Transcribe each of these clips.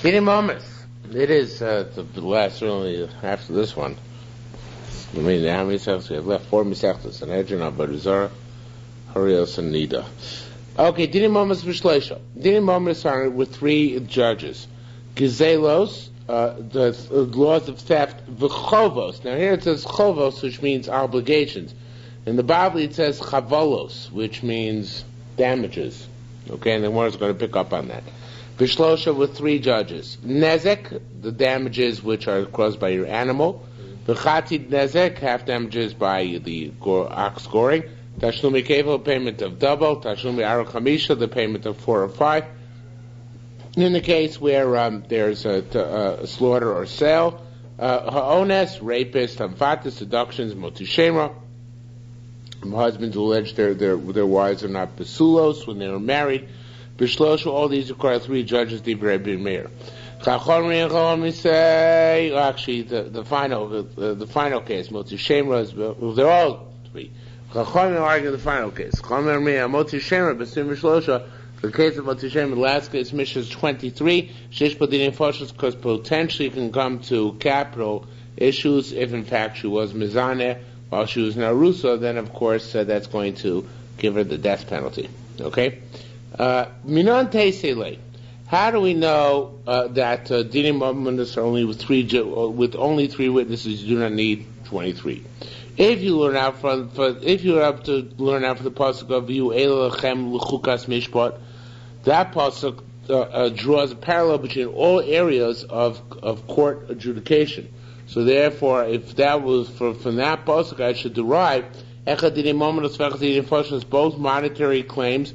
It is the last, only after this one. I mean, how many sections we have left? 4 Mesechtas, Sanhedrin, Abarizara, Harios, and Nida. Okay, Dinim Momas Vishleisha. Dinim Momas are with 3 judges. Gizelos, the laws of theft, V'chovos. Now here it says Chovos, which means obligations. In the Bible it says Chavolos, which means damages. Okay, and the one is going to pick up on that. Vishlosha with 3 judges. Nezek, the damages which are caused by your animal. V'chatid nezek, half damages by the ox goring. Tashlumi kevel, payment of double. Tashlumi arok hamisha, the payment of 4 or 5. In the case where there's a slaughter or sale. Ha'ones, rapist, hamfatis, seductions, motushema. Husbands who allege their wives are not basulos when they were married. Bishloshu, all these require 3 judges, Divrei bin Meir. Chachon say, actually, the final case, Moti Shemra, they're all 3. Chachon argue the final case. Moti Shemra, Basim Bishlosha, the case of Moti Shemra, the last case, Mishnah 23, Shish Padin Foshas, because potentially can come to capital issues if in fact she was Mizaneh while she was Narusa, then of course that's going to give her the death penalty. Okay? Minon Teisele. How do we know that dinim momas are only with only 3 witnesses? You do not need 23. If you learn out from the pasuk of you elachem l'chukas mishpat, that pasuk draws a parallel between all areas of court adjudication. So therefore, if that was from that pasuk, I should derive echad dinim momas v'echad dinim foshos, both monetary claims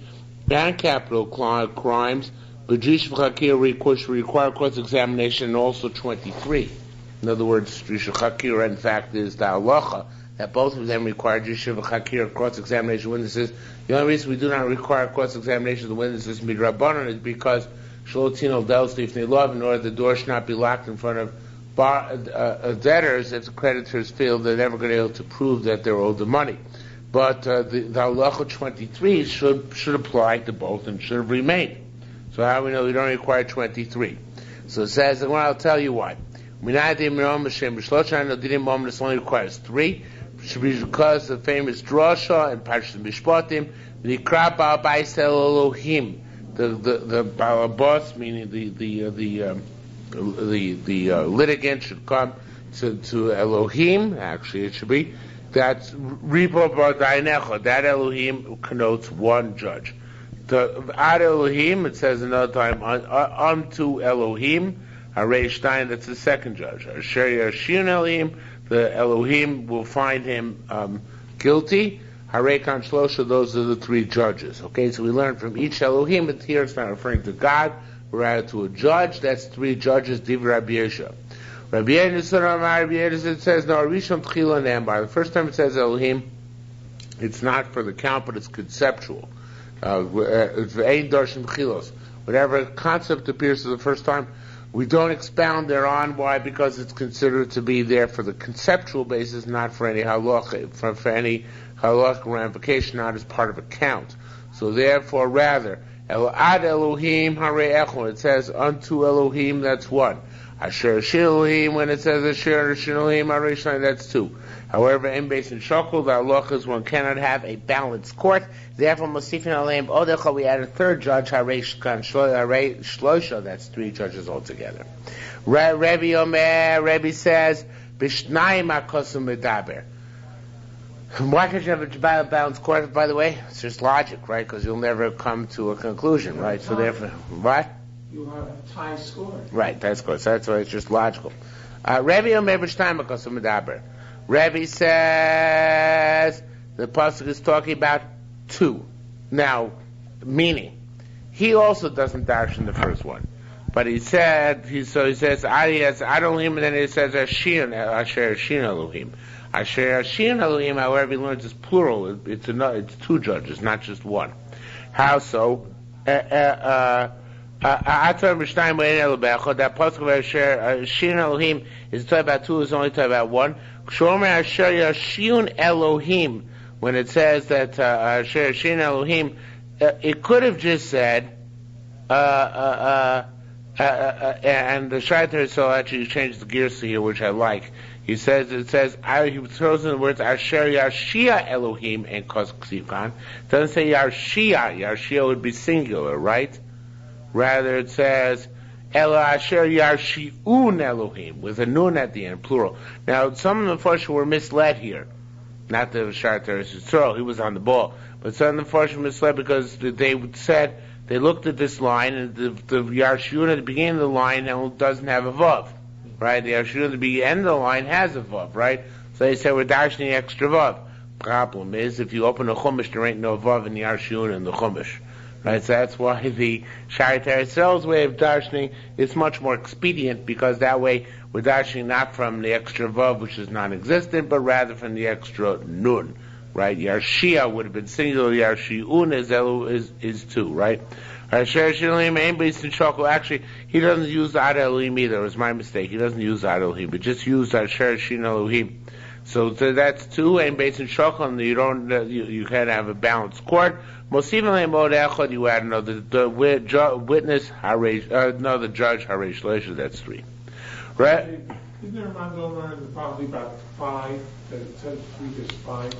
and capital crimes, but Rish Chakir require cross-examination, and also 23. In other words, Rish Chakir, in fact, is the halacha that both of them require Rish Chakir cross-examination witnesses. The only reason we do not require cross-examination of the witnesses midrabanan is because Shalotino Del's Lifnei Love, in order the door should not be locked in front of debtors. If the creditors feel they're never going to be able to prove that they're owed the money. But the halacha 23 should apply to both and should have remained. So how do we know we don't require 23? So it says, well, I'll tell you why. Dinim momas only requires 3. Should be because the famous drasha and Parshas Mishpatim, the Nikra Baal Bais Elohim, the Balabas, meaning the litigant should come to Elohim. Actually, it should be. That's Ribo Bardainecha. That Elohim connotes 1 judge. The Ad Elohim, it says another time, unto Elohim, Harei Shtein, that's the 2nd judge. Asher Yashin Elohim, the Elohim will find him guilty. Harei Kan Shlosha, those are the 3 judges. Okay, so we learn from each Elohim, but here it's not referring to God, rather to a judge. That's 3 judges, Div Rabbi Yesha. Rabbi Yedison says, no, Rishon Tchila Nambar. The first time it says Elohim, it's not for the count, but it's conceptual. It's Ein Darshan Tchilos. Whatever concept appears for the first time, we don't expound thereon. Why? Because it's considered to be there for the conceptual basis, not for any halach, for any halach ramification, not as part of a count. So therefore, rather, Ad Elohim Harei Echon. It says unto Elohim, that's 1. Asher Shilohim, when it says Asher Shilohim Harei, that's 2. However, in Beis and Shokol, the halacha is one cannot have a balanced court. Therefore, Mosifin Aleim Odecha, we add a 3rd judge, Harei Shlosha, that's 3 judges altogether. Rebbe Omer, Rebbe says, Bishnayim HaKosum Medaber. Why can't you have a balanced court, by the way? It's just logic, right? Because you'll never come to a conclusion, right? So therefore, what? You have a tie score. Right, that's good. So that's why it's just logical. Rebbe Omer Bishnayim HaKosum Medaber. Rebbe says the pasuk is talking about 2. Now, meaning, he also doesn't darshan the first one, but he says Elohim, and then he says Asher Elohim. Asher Elohim, however, he learns is plural. It's 2 judges, not just 1. How so? That pasuk of Asher Elohim is talking about 2. Is only talking about 1. Shomer Asher Yashin Elohim, when it says that Asher Yashin Elohim, it could have just said and the Shaita so actually changed the gears here, which I like. He says, he throws in the words, Asher Yarshia Elohim and Kos Ksifan. Doesn't say Yarshia. Yarshia would be singular, right? Rather it says, Elo Asher Yarshiun Elohim, with a nun at the end, plural. Now, some of the Mepharshim were misled here. Not the Shaita Yisrael, he was on the ball. But some of the Mepharshim were misled because they said, they looked at this line, and the Yarshiun at the beginning of the line doesn't have a Vav. Right? The Yarshiun at the end of the line has a Vav, right? So they say we're dashing extra Vav. Problem is, if you open the Chumash, there ain't no Vav in the Yarshiun in the Chumash. Right? So that's why the Shaita Yisrael's way of dashing is much more expedient, because that way we're dashing not from the extra Vav, which is non-existent, but rather from the extra Nun. Right? Yarshia would have been singular, Yarshiun is two, right? Actually, he doesn't use Ad Elohim either. It was my mistake. He doesn't use Ad Elohim, but just used Asher Shin Elohim. So that's two, and based in Shokal, and you can have a balanced court. You add another, the witness, the judge, Harish Lesha, that's three. Right? Isn't there a Mandoma in the Bavli about 5, that it says 3 is 5?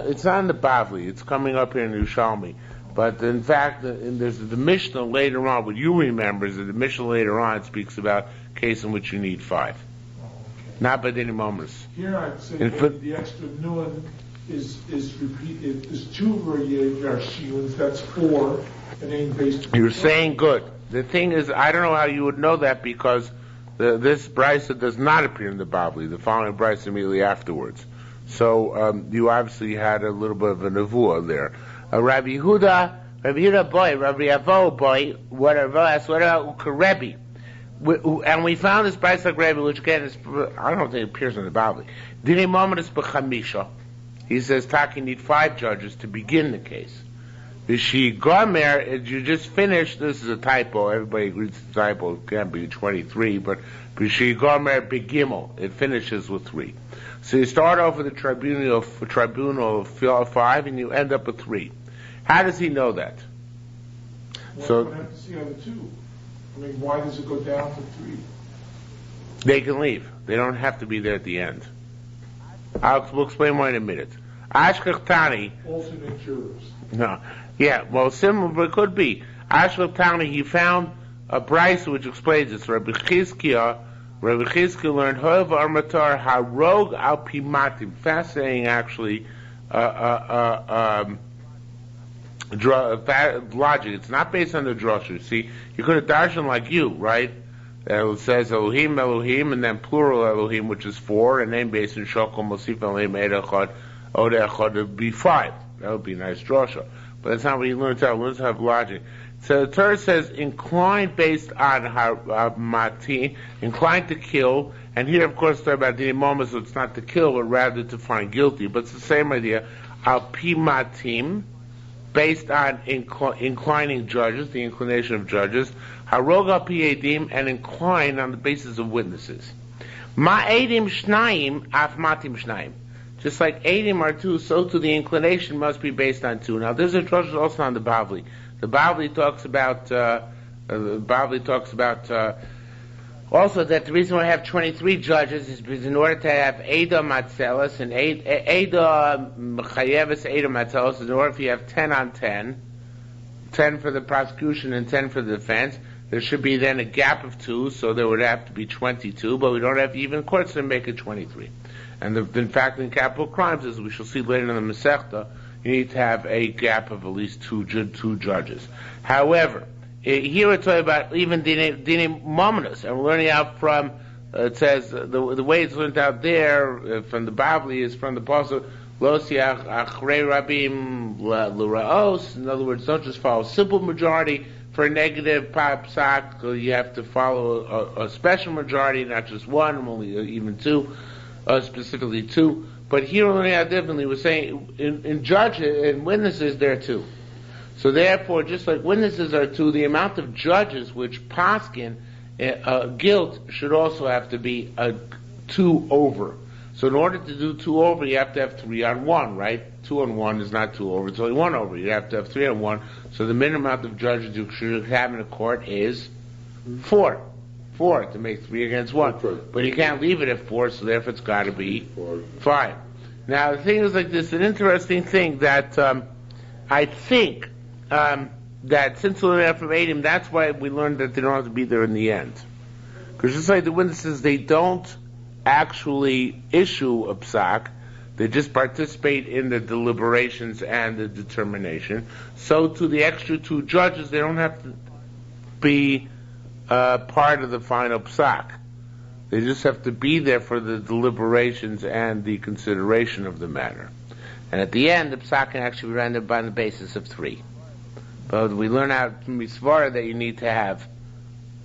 It's not in the Bavli, it's coming up here in Yerushalmi. But in fact, there's the Mishnah later on, what you remember is that the Mishnah later on speaks about a case in which you need 5. Oh, okay. Not by any moments. Here I'd say the extra nun is repeated. There's 2 Yarshiuns, that's 4, and then based. You're saying good. The thing is, I don't know how you would know that, because this brisa does not appear in the Bavli. The following brisa immediately afterwards. So you obviously had a little bit of a nevuah there. Rabbi Yehuda boy, Rabbi Avo boy, what about Ukarebi? And we found this brisa like Rebbe, which again is, I don't think it appears in the Bavli. Dini moment is b'chamisha. He says, Taki need 5 judges to begin the case. V'shi gomer, you just finished, this is a typo, everybody agrees it's a typo, it can't be 23, but v'shi gomer begimel, it finishes with 3. So you start off with a tribunal of 5, and you end up with 3. How does he know that? Well, So we'll have to see the other 2. I mean, why does it go down to 3? they can leave. They don't have to be there at the end. We'll explain why in a minute. Ashkechtani. Alternate jurors. No. Yeah, well, similar, but it could be. Ashkechtani, he found a brisa which explains this. Rabbi Chizkiah learned Hoev Armatar Harog al Pimatim. Fascinating, actually. Logic. It's not based on the drasha. See, you could have darshan like you, right? It says Elohim, Elohim, and then plural Elohim, which is 4, and then based in Shokol Mosif Elohim Ed Echad Od Echad would be 5. That would be a nice drasha. But that's not what you learn to have. Learn to have logic. So the Torah says inclined based on mati, inclined to kill, and here of course it's about the imam, so it's not to kill, but rather to find guilty. But it's the same idea. Al pi matim, based on inclining judges, the inclination of judges. Harog al pi edim, and incline on the basis of witnesses. Ma edim shnayim af matim shnayim. Just like edim are 2, so too the inclination must be based on 2. Now there's a drush also on the Bavli. The Bavli talks about also that the reason why I have 23 judges is because in order to have Eda Matzelis, and Eda Mechayeves Eda Matzelis, in order if you have 10 on 10 for the prosecution and 10 for the defense, there should be then a gap of 2, so there would have to be 22, but we don't have even courts to make it 23. And in fact, in capital crimes, as we shall see later in the Masechta, you need to have a gap of at least two judges. However, here we're talking about even Dine Mominus, and we're learning out from, it says, the way it's learned out there, from the Bavli, is from the Apostle, Lo siach achrei rabim l'raos. In other words, don't just follow simple majority. For a negative psak, you have to follow a special majority, not just one, only even 2, specifically 2. But here we're learning out differently. We're saying in witnesses there are 2. So therefore, just like witnesses are 2, the amount of judges which paskin guilt should also have to be 2 over. So in order to do 2 over, you have to have 3 on 1, right? 2 on 1 is not 2 over; it's only 1 over. You have to have 3 on 1. So the minimum amount of judges you should have in a court is 4. 4 to make 3 against 1. That's right. But you can't leave it at 4, so therefore it's got to be 4. 5. Now the thing is like this, an interesting thing that I think that since we learned from Adam, that's why we learned that they don't have to be there in the end. Because just like the witnesses, they don't actually issue a psak, they just participate in the deliberations and the determination. So to the extra 2 judges, they don't have to be part of the final psak. They just have to be there for the deliberations and the consideration of the matter. And at the end, the psak can actually be rendered on the basis of 3. But we learn out from Misvara that you need to have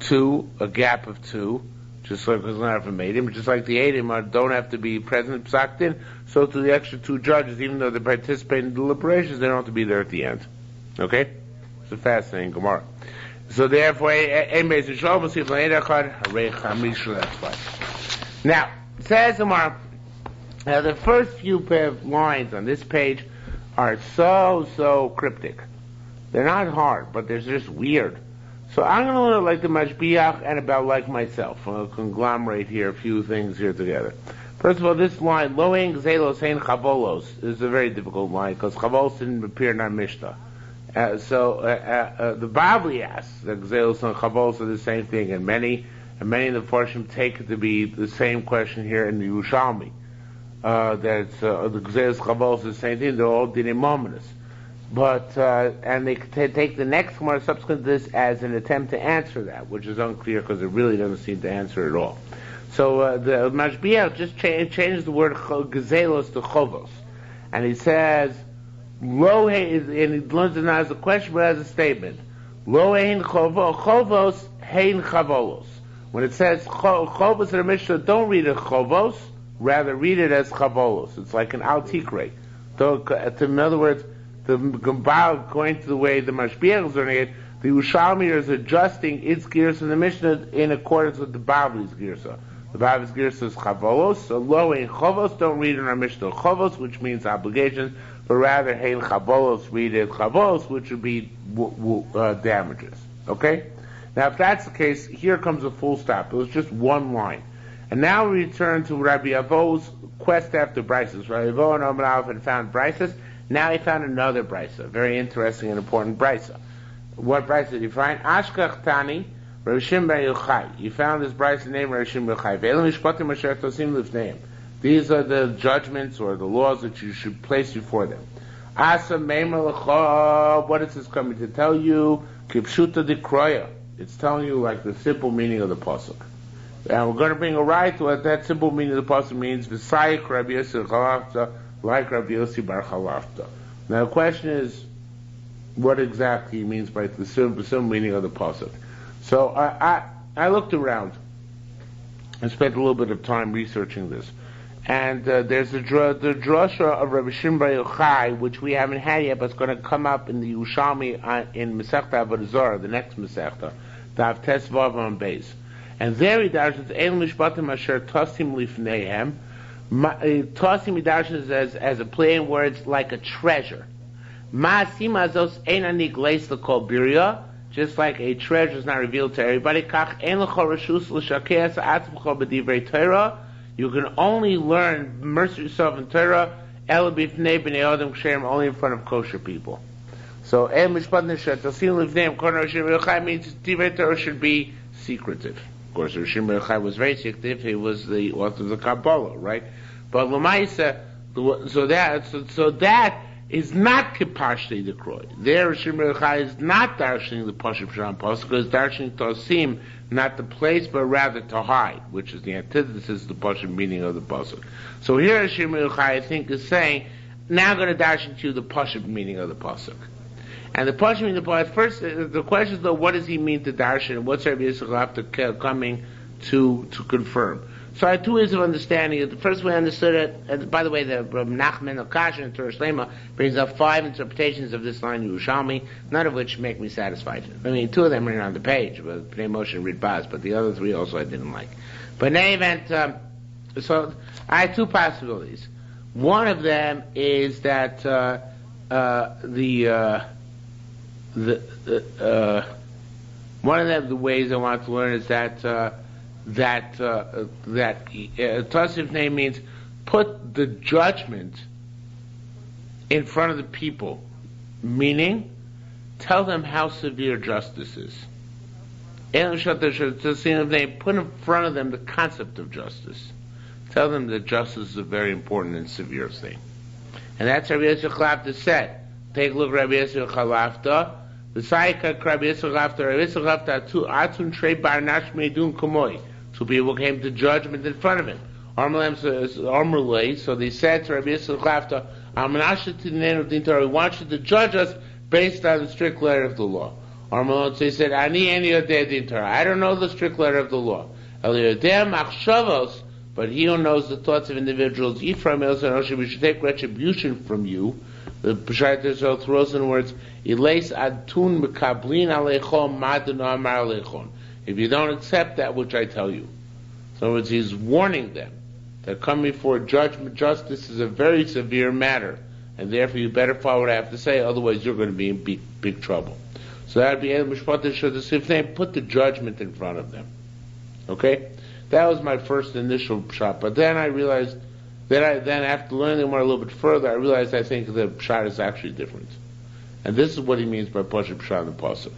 2, a gap of 2, just like we learned from Eidim, just like the Eidim don't have to be present psaked in, so to the extra 2 judges, even though they participate in deliberations, they don't have to be there at the end. Okay? It's a fascinating Gemara. So therefore, now, says Gemara, the first few pair of lines on this page are so cryptic. They're not hard, but they're just weird. So I'm going to learn like the Mashbiach and about like myself. I'll conglomerate here a few things here together. First of all, this line, Loeng Zelos Hein Chavolos, is a very difficult line because Chavolos didn't appear in our Mishnah. The Bavli asks that Gzelos and Chavolos are the same thing, and many of the Farshim take it to be the same question here in the Yerushalmi. That the Gzelos Chavolos is the same thing, they're all dinim mominus. But, and they take the next Gemara subsequent to this as an attempt to answer that, which is unclear because it really doesn't seem to answer at all. So the Mashbiach just changes the word Gezelos to Chovos. And he says, Lo and he learns it not as a question but as a statement. Lo hein Chovos hein Chavolos. When it says Chovos in the Mishnah, don't read it Chovos, rather read it as Chavolos. It's like an Al Tikre. In other words, the Gambal, according to the way the Mashbiach is learning it, the Yerushalmi is adjusting its gears in the Mishnah in accordance with the Bavli's girsa. The Bavli's girsa is Chavolos, so Lo and Chovos, don't read in our Mishnah Chovos, which means obligations, but rather Hein Chavolos, read it Chavolos, which would be damages. Okay? Now if that's the case, here comes a full stop. It was just one line. And now we return to Rabbi Avo's quest after Brises. Rabbi Avo and Omer Aleph had found Brises. Now he found another brisa, very interesting and important brisa. What brisa did he find? Ashkach Tani, Rav Shimon bar Yochai. He found this brisa named Rav Shimon bar Yochai. Ve'elu mishpatim asher tosim lifneim. These are the judgments or the laws that you should place before them. Asa meimer lecha. What is this coming to tell you? Kipshuta dekroya. It's telling you like the simple meaning of the pasuk. And we're going to bring a right to what that simple meaning of the pasuk means. V'sayik Rabbi Yosef Chalafta. Like Rabbi Yossi Bar Chalafta. Now the question is, what exactly he means by the simple meaning of the pasuk. So I looked around and spent a little bit of time researching this, and there's the drasha of Rabbi Shimon bar Yochai, which we haven't had yet, but it's going to come up in the Yerushalmi in Masechta Avodah Zarah, the next Masechta, Dav Tes Vav on Beis, and there he dashes El Mishpatim Asher Tosim Lifneihem. Tosim Midarshan as a play in words like a treasure. Ma'asim einanik leis l'kol birya, just like a treasure is not revealed to everybody. Kach ein l'chol reshus l'shakeas atzmcho b'divrei Torah. You can only learn mercy yourself in Torah el b'fnei b'nei adam ksherim, only in front of kosher people. So el mishpat neshet tosim l'fneim kol Rav Shimon bar Yochai means divrei Torah should be secretive. Of course, Rav Shimon bar Yochai was very secretive. He was the author of the Kabbalah, right? But Lamaisa, so that is not Kipashti the Kroy. There, Shimon Yochai is not darshaning the Pashup Sham Pasuk, because darshaning Tosim, not the place, but rather to hide, which is the antithesis of the Pashup meaning of the Pasuk. So here, Shimon Yochai, I think, is saying, now I'm going to darshan to you the Pashup meaning of the Pasuk. And the Pashup meaning of the Pasuk, first, the question is, though, what does he mean to darshan, and what's Rabbi Yisrael coming to confirm? So I had 2 ways of understanding it. The first way I understood it, and by the way, the Nachman Akash in Torah Shlema brings up 5 interpretations of this line Yerushalmi, none of which make me satisfied. I mean, 2 of them are on the page, but Pnei Moshe and Ridbaz, but the other 3 also I didn't like. But in any event, so I had 2 possibilities. One of them is that One of the ways I want to learn is that Tosif name means put the judgment in front of the people, meaning tell them how severe justice is. Put in front of them the concept of justice. Tell them that justice is a very important and severe thing. And that's Rabbi Yisrael Chalafta said. Take a look at Rabbi Yisrael Chalafta. The Saika Rabbi Yisrael Chalafta, Rabbi Yisrael Chalafta, Atun Trei Bar Nashmei Dun Kamoi. Two people came to judgment in front of him. Armalei, so they said to Rabbi Yisrael Chalafta, we want you to judge us based on the strict letter of the law. Armalei, so he said, I don't know the strict letter of the law. But he who knows the thoughts of individuals, we should take retribution from you. The Peshat Yisrael throws in words, if you don't accept that which I tell you. So in other words, he's warning them that coming before judgment, justice is a very severe matter, and therefore you better follow what I have to say, otherwise you're going to be in big trouble. So that would be put the judgment in front of them. Okay? That was my first initial shot, but then I realized then after learning more a little bit further, I realized I think the pshat is actually different. And this is what he means by Pasha Pshat and Pasuk.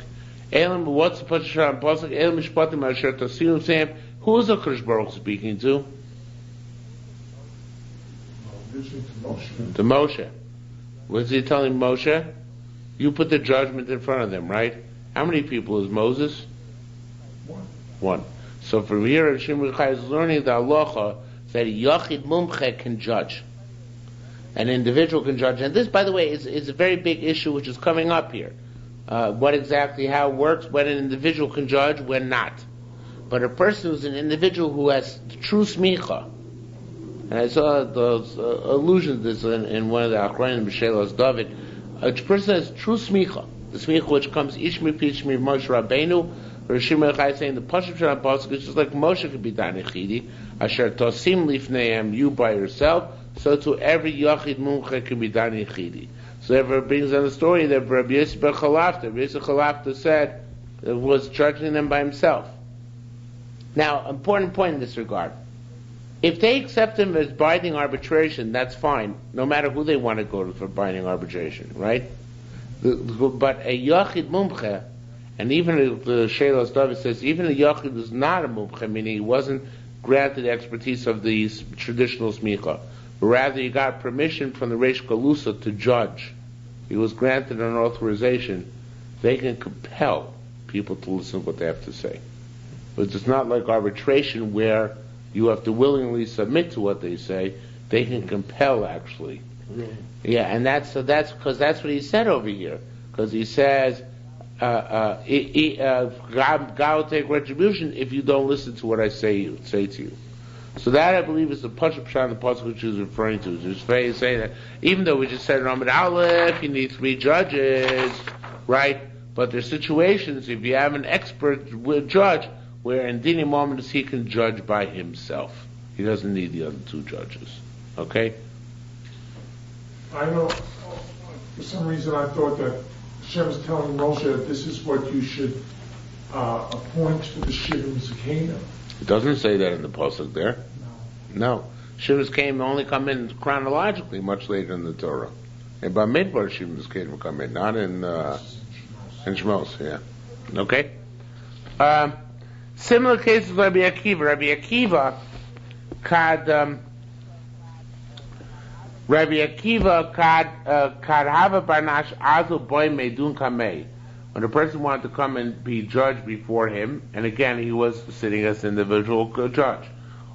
What's the Pasha Pshat and Pasuk? Elam Mishpatim Asher Tasinu Sam. Who is the Kodesh Baruch speaking to? To Moshe. What's he telling Moshe? You put the judgment in front of them, right? How many people is Moses? One. So from here, Shimon Chai is learning the halacha that a Yachid Mumche can judge. An individual can judge. And this, by the way, is a very big issue which is coming up here. What exactly, how it works, when an individual can judge, when not. But a person who's an individual who has true smicha, and I saw those allusions to this in one of the Achronim B'Shelos David, a person has true smicha, the smicha which comes Ishmi Pichmi Moshe Rabbeinu, or Shimon Chai saying the Pashup Shalom Pasuk is just like Moshe could be Danichidi, Asher Tosim Lifneim, you by yourself, so to every Yachid Mumche can be Danichidi. So therefore it brings on the story that Rabbi Yisrael Chalafta said was judging them by himself. Now, important point in this regard. If they accept him as binding arbitration, that's fine, no matter who they want to go to for binding arbitration, right? But a Yachid Mumche, and even the Shelos David says, even a Yachid is not a Mumche, meaning he wasn't granted expertise of the traditional Smicha. Rather, he got permission from the Reish Galusa to judge. He was granted an authorization. They can compel people to listen to what they have to say. But it's not like arbitration where you have to willingly submit to what they say. They can compel, actually. Really? Yeah, and that's because that's what he said over here. Because he says, God will take retribution if you don't listen to what I say to you. So that, I believe, is the Pashup Pshat and the Pasuk which he was referring to. It's saying that even though we just said in Amud Aleph, you need 3 judges, right? But there's situations, if you have an expert judge, where in Dini moments he can judge by himself. He doesn't need the other 2 judges. Okay? I know, for some reason I thought that Hashem was telling Moshe that this is what you should appoint for the Shivim Zakena. It doesn't say that in the Pasuk there. No. Shivim came only come in chronologically much later in the Torah. And by Midbar Shivim came come in, not in Shmos, yeah. Okay? Similar cases of Rabbi Akiva. Rabbi Akiva kad hava barnash azu boy meidun kamei. When a person wanted to come and be judged before him, and again he was sitting as an individual judge.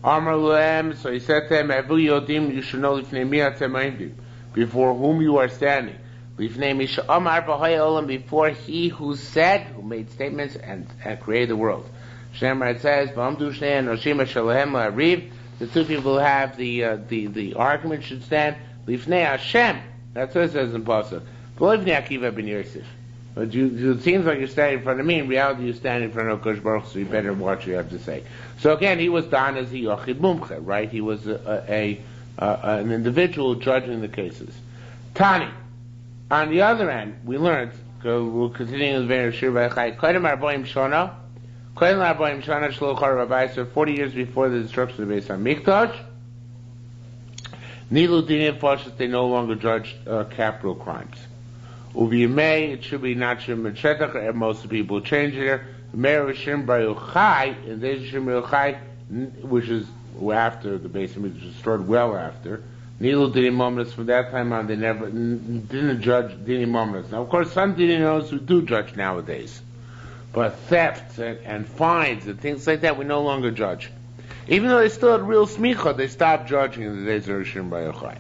Amar lehem, so he said to him, Evu yodim, you should know lifnei mi atem oimdim, before whom you are standing. Lifnei mi she'amar b'hoy olam, before he who said, who made statements and created the world. Shemar, it says, V'amdu shnein noshim shalahem la'ariv, the 2 people who have the argument should stand lifnei Hashem. That's what it says in Pasuk. V'lifnei Akiva ben Yosef. But it seems like you're standing in front of me. In reality, you're standing in front of Kodesh Baruch, so you better watch what you have to say. So again, he was done as a Yochid Mumche, right? He was an individual judging the cases. Tani. On the other end, we learned We'll continue with the shiur by Chai. Kodim Arboim Shana. Kodim Arboim Shana Shlo Chor Rabbi. So 40 years before the destruction of the Beis Hamikdash, Nilu Dinim Fashas, they no longer judged capital crimes. Uviyamei, it should be not Shim Chetach, and most people change it here. Mer Shim Bayuchai, and there's Shim Bayuchai, which is after the Beis Hamikdash was destroyed, well after. Nilu Dinim Momnas, from that time on, they never didn't judge Dinim Momnas. Now, of course, some Dinim Momnas we do judge nowadays, but thefts and fines and things like that we no longer judge. Even though they still had real smicha, they stopped judging in the days of Rishim Bayochai.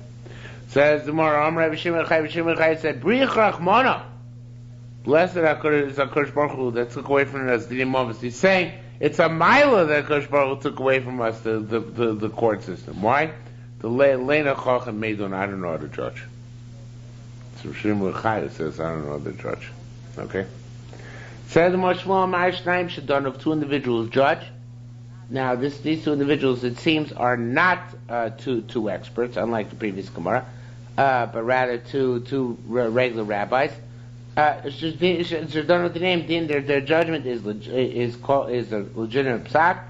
Says the Gemara, Amar Rishim Bayochai said, Briach Rachmana, blessed is HaKadosh Baruch Hu that took away from us Dinim Momnas. He's saying it's a mila that HaKadosh Baruch Hu took away from us the court system. Why? The Leina Chacham Meidon, I don't know how to judge. So Rishim Bayochai says, I don't know how to judge. Okay? Says the Moshe Shmuel Ma'ashnaim Shadon, of two individuals judge. Now, these two individuals, it seems, are not two experts, unlike the previous Gemara, but rather two regular rabbis. Their judgment is a legitimate psak.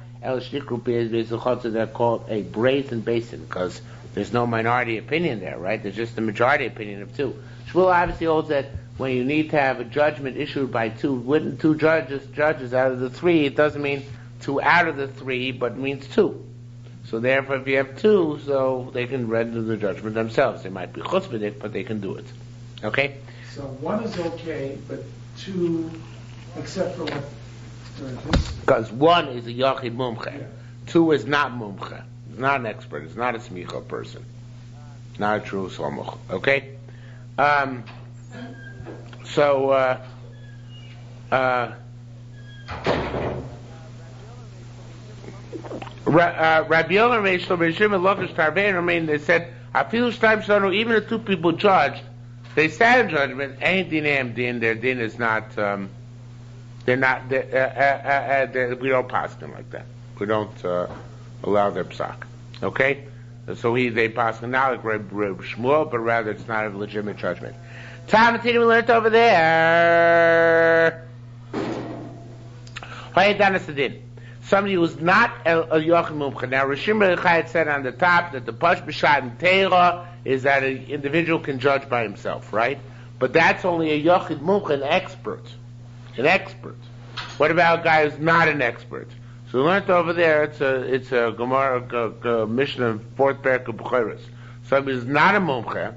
They're called a brazen basin because there's no minority opinion there, right? There's just the majority opinion of two. Shmuel obviously holds that when you need to have a judgment issued by two judges out of the three, it doesn't mean 2 out of the 3, but it means 2. So therefore, if you have 2, so they can render the judgment themselves. They might be chutzpahdik, but they can do it. Okay? So 1 is okay, but 2, except for what? Because 1 is a yachid mumche. Yeah. 2 is not mumche. It's not an expert. It's not a smicha person. Not a true somuch. Okay? Rabbi Yolan Reish Shlomo and Lokish Tarvein remain. They said, "Afilu shtaim shanu." Even if 2 people judged, they sat in judgment. Ain't dinam din. Their din is not. They're not. We don't pass them like that. We don't allow their psak. Okay, so they pass them not like Reb Shmuel, but rather it's not a legitimate judgment. Time we learned over there. Somebody who's not a Yochid Mumcha. Now, Rishim Bayochai said on the top that the Pash B'Shat and Teira is that an individual can judge by himself, right? But that's only a Yochid Mumcha, an expert. An expert. What about a guy who's not an expert? So we learned over there, it's a Gemara, Mishnah, 4th parak of B'Choros. Somebody who's not a Mumcha,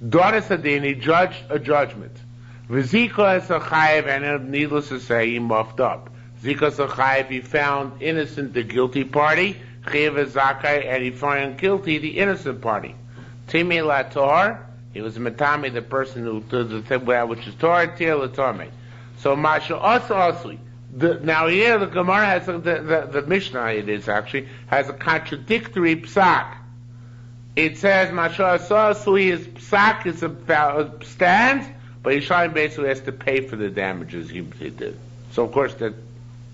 Doris Adin, he judged a judgment. V'ziko es a chayev, and needless to say, he muffed up. Zikas Achayev, he found innocent the guilty party, Chayev Zakai, and he found guilty the innocent party. Timei Lator, he was Matami, the person who did the thing which is Torah, Tir Latorme. So Masha Asli. Now here the Gemara has the Mishnah, it is actually, has a contradictory psak. It says Masha Asli, his psak is stands, but Yerushalmi basically has to pay for the damages he did. So of course that.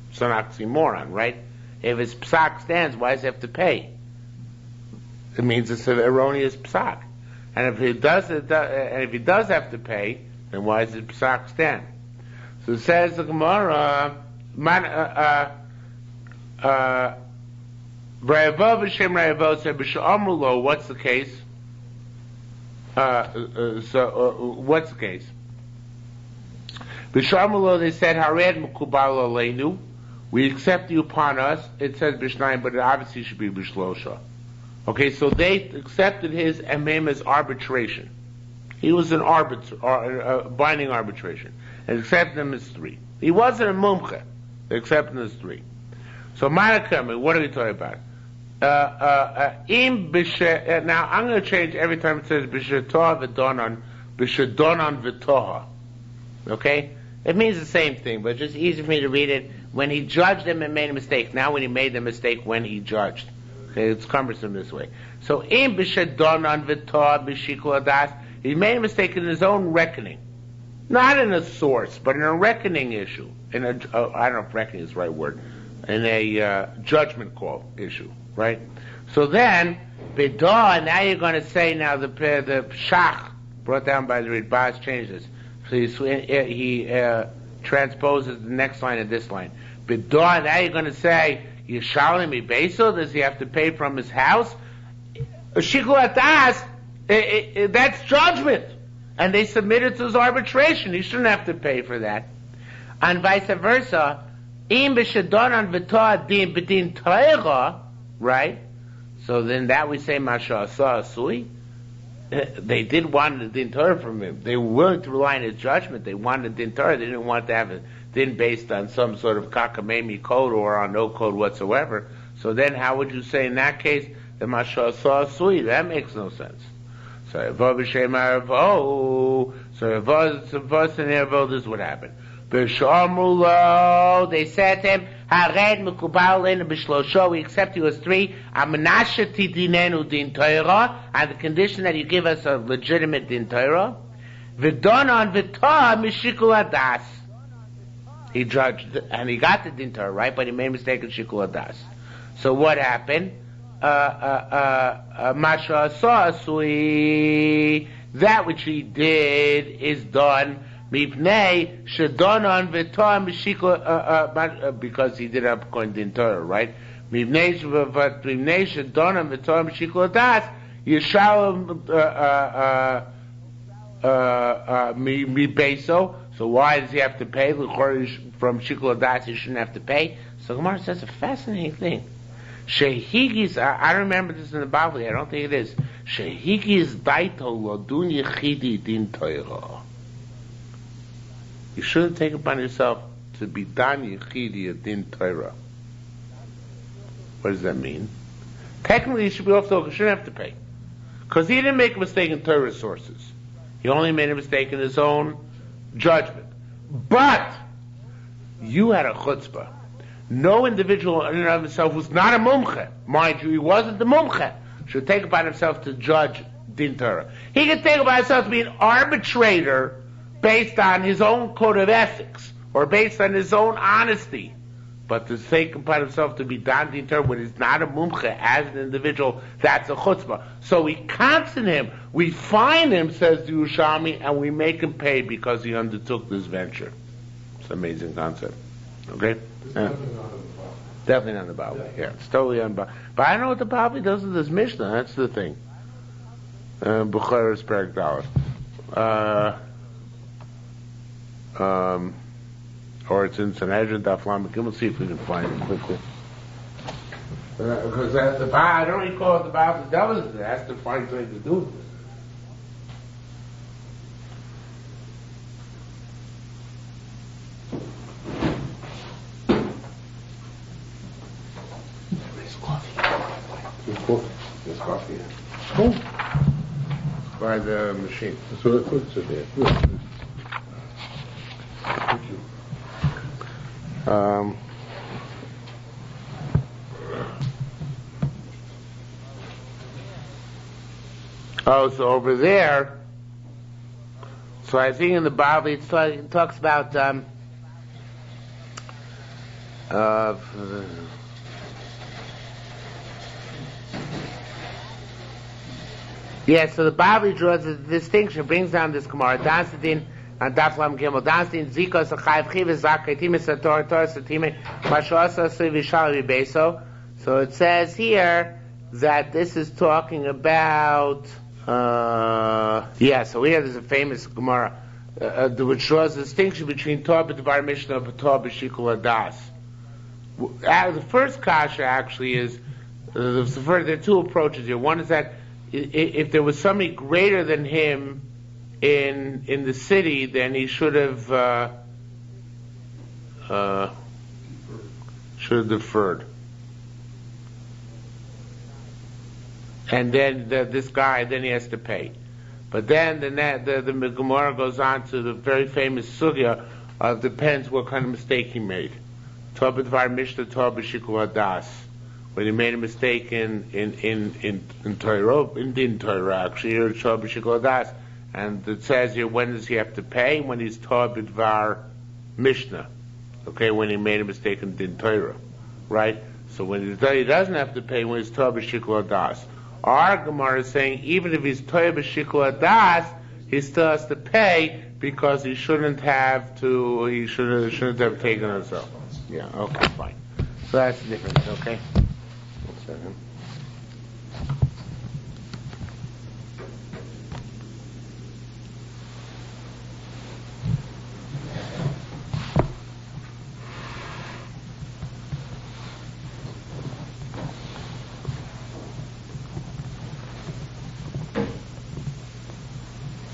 It's an oxymoron, right? If his psak stands, why does he have to pay? It means it's an erroneous psak. And if he does have to pay, then why does his psak stand? So it says the Gemara, Rayavov Hashem Rayavov said, B'sha'amrulo, what's the case? What's the case? B'sha'amrulo, they said, Hared Mukubal Aleinu, we accept you upon us. It says Bishnayim, but it obviously should be Bishlosha. Okay, so they accepted his emem as arbitration. He was an arbiter, or binding arbitration, and accepted him as 3. He wasn't a mumche. They accepted him as 3. So Manakam, what are we talking about? Now I'm going to change every time it says B'shetoha v'donon, B'shedonon v'toha. Okay, it means the same thing, but it's just easy for me to read it. When he judged him and made a mistake. Now when he made the mistake when he judged. Okay, it's cumbersome this way. So in b'shedonon v'toah b'shikul adas, he made a mistake in his own reckoning. Not in a source, but in a reckoning issue. I don't know if reckoning is the right word. In a judgment call issue, right? So then, B'dah, now you're going to say now the Shach, brought down by the Ridbaz, changed this. So he transposes the next line of this line. B'dor, now you're going to say, Yerushalmi Beso, does he have to pay from his house? Shikul Adas, that's judgment. And they submitted to his arbitration. He shouldn't have to pay for that. And vice versa, Im b'shadon v'toa din b'din toira, right? So then that we say Masha Asa Asui. They did want the din Torah from him. They were willing to rely on his judgment. They wanted the din Torah. They didn't want to have a din based on some sort of kakamemi code or on no code whatsoever. So then how would you say in that case the Masha Asa Asui? That makes no sense. So Evo b'shem Evo. So Evo and Evo, this is what happened. B'shamulo, they said to him, Hared mekubal leinu b'shlosho, we accept you as three, Amenashe tidinenu din Torah, on the condition that you give us a legitimate din Torah. V'donon v'toa mishikul adas. He judged, and he got the din Torah, right? But he made a mistake in shikul adas. So what happened? Masha asa asui, that which he did is done Mipnei shedonon v'toa mishikul, because he did up according to Torah, right? Mipnei shedonon v'toa mishikul adas yishalom mibeso. So why does he have to pay? From shikul adas he shouldn't have to pay. So Gemara says a fascinating thing. Shehigis, I don't remember this in the Bible. I don't think it is. Shehigis daito lodun yechidi din Torah. You shouldn't take upon yourself to be dan yechidi din Torah. What does that mean? Technically, you should be off the hook. You shouldn't have to pay, because he didn't make a mistake in Torah sources. He only made a mistake in his own judgment. But you had a chutzpah. No individual in and of himself was not a mumche. Mind you, he wasn't the mumche. Should take upon himself to judge din Torah. He could take upon himself to be an arbitrator based on his own code of ethics or based on his own honesty. But to take upon himself to be dan din Torah when he's not a mumche as an individual, that's a chutzpah. So we counsel him, we fine him, says the Yerushalmi, and we make him pay because he undertook this venture. It's an amazing concept. Okay? Definitely not the Bible. Yeah, it's totally unbiblical. But I know what the Bible does with this Mishnah. That's the thing. Bukhara's Perek Dalet. Or it's in Sanhedrin, Daf Lamed Gimel. See if we can find it quickly. Because the Bible, I don't recall what the Bible does. It has to find something to do with it. There's coffee. Cool. By the machine. So it puts it there. Thank you. So over there, so I think in the Bible it talks about so the Bible draws a distinction, brings down this Gemara. Dansidin and Daf Lamed Gimel. Dansidin Zikos Achayev Chiv Zakaitim Sator Tor Satime Mashosa Sivishal Beso. So it says here that this is talking about. So here there's a famous Gemara which draws a distinction between Torah B'Dvar Mishnah and Torah B'Shikul Adas. The first kasha actually is there are two approaches here. One is that if there was somebody greater than him in the city, then he should have deferred. And then this guy, then he has to pay. But then the Gemara goes on to the very famous sugya of depends what kind of mistake he made. Torah B'Dvar Mishnah, Torah B'Shikul Adas. When he made a mistake in Torah, in Din Torah, actually, here it's Torah B'Shikul Adas. And it says here, when does he have to pay? When he's Torah B'Dvar Mishnah. Okay, when he made a mistake in Din Torah. Right? So when he doesn't have to pay when he's Torah B'Shikul Adas. Our Gemara is saying, even if he's Torah B'Shikul Adas, he still has to pay because he shouldn't have taken it himself. Yeah, okay, fine. So that's the difference, okay? 1 second.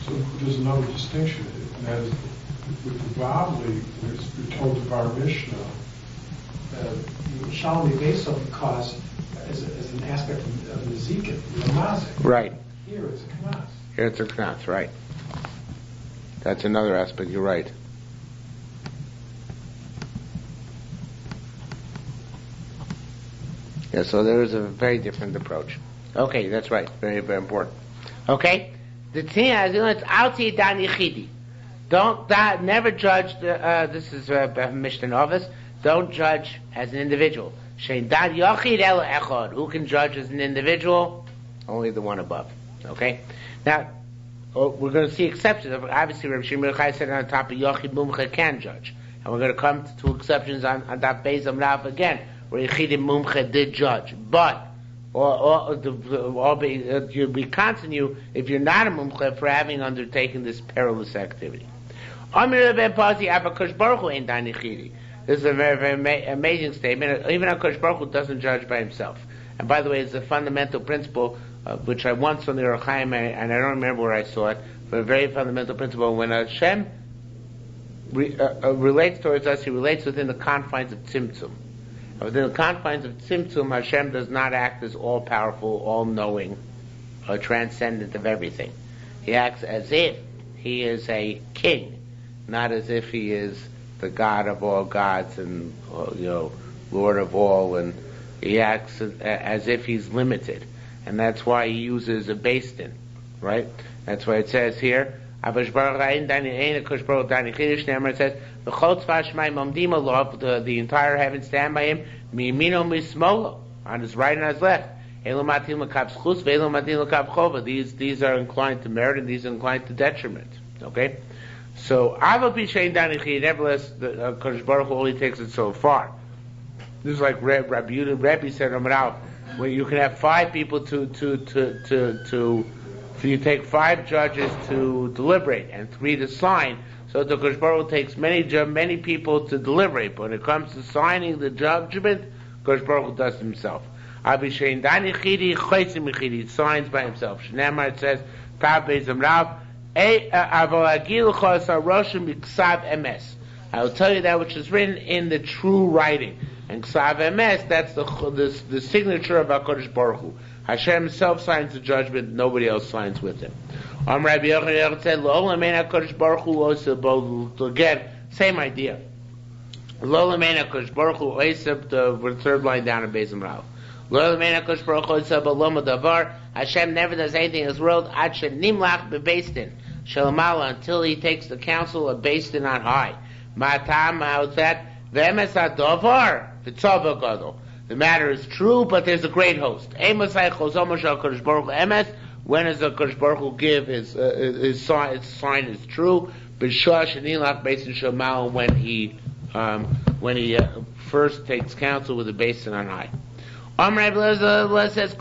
So there's another distinction, and that is with the Bavli, we're told of our Mishnah, Yerushalmi based on cause as an aspect of Nezikin, Namazik. Right. Here it's a Knas. Here it's a Knas, right. That's another aspect, you're right. Yeah, so there is a very different approach. Okay, that's right. Very, very important. Okay? The Tina is Alti Dan Yichidi. Never judge, this is Mishnah Novice, don't judge as an individual. Shein Dan Yachid El Echad. Who can judge as an individual? Only the one above. Okay? Now, we're going to see exceptions. Obviously, Rabbi Shimon Chai said on top of Yachid Mumche can judge. And we're going to come to exceptions on that Beis Amrav again, where Yechidim Mumche did judge. But, you'll be continue if you're not a Mumche for having undertaken this perilous activity. This is a very, very amazing statement. Even HaKadosh Baruch Hu doesn't judge by himself. And by the way, it's a fundamental principle, which I once saw in the Orach Chaim, and I don't remember where I saw it, but a very fundamental principle. When Hashem relates towards us, He relates within the confines of Tzimtzum. And within the confines of Tzimtzum, Hashem does not act as all-powerful, all-knowing, or transcendent of everything. He acts as if He is a king, not as if He is the God of all gods and Lord of all, and He acts as if He's limited, and that's why He uses a beis din, right? That's why it says here, it says the entire heaven stand by Him, on His right and on His left. These are inclined to merit and these are inclined to detriment. Okay. So, nevertheless, the Kodesh Baruch Hu only takes it so far. This is like Rabbi said, when you can have 5 people you take 5 judges to deliberate and 3 to sign. So the Kodesh Baruch Hu takes many people to deliberate, but when it comes to signing the judgment, Kodesh Baruch Hu does it himself. He signs by himself. Shneimar, it says, I will tell you that which is written in the true writing. And Ksav Emes, that's the signature of HaKadosh Baruch Hu. Hashem himself signs the judgment, nobody else signs with him. Rabbi Yochanan said, HaKadosh Baruch Hu, again, same idea. HaKadosh Baruch Hu, the third line down in Beis Amrav. Hashem never does anything in this world until He takes the counsel of beis din on high. How's that? The matter is true, but there's a great host. When does the Kodesh Baruch Hu give his sign? His sign is true. When he first takes counsel with the beis din on high. Says,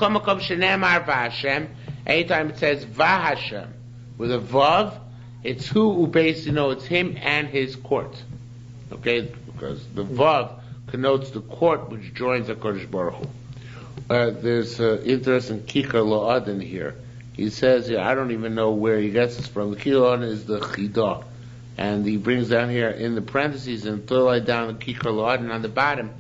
anytime it says Vahashem with a Vav, it's who beis din, it's him and his court. Okay, because the Vav connotes the court which joins the Kodesh Baruch Hu. There's interesting Kikar Lo'adin here. He says, I don't even know where he gets this from. The Kikar Lo'adin is the Chidah. And he brings down here in the parentheses and throw it down the Kikar Lo'adin on the bottom.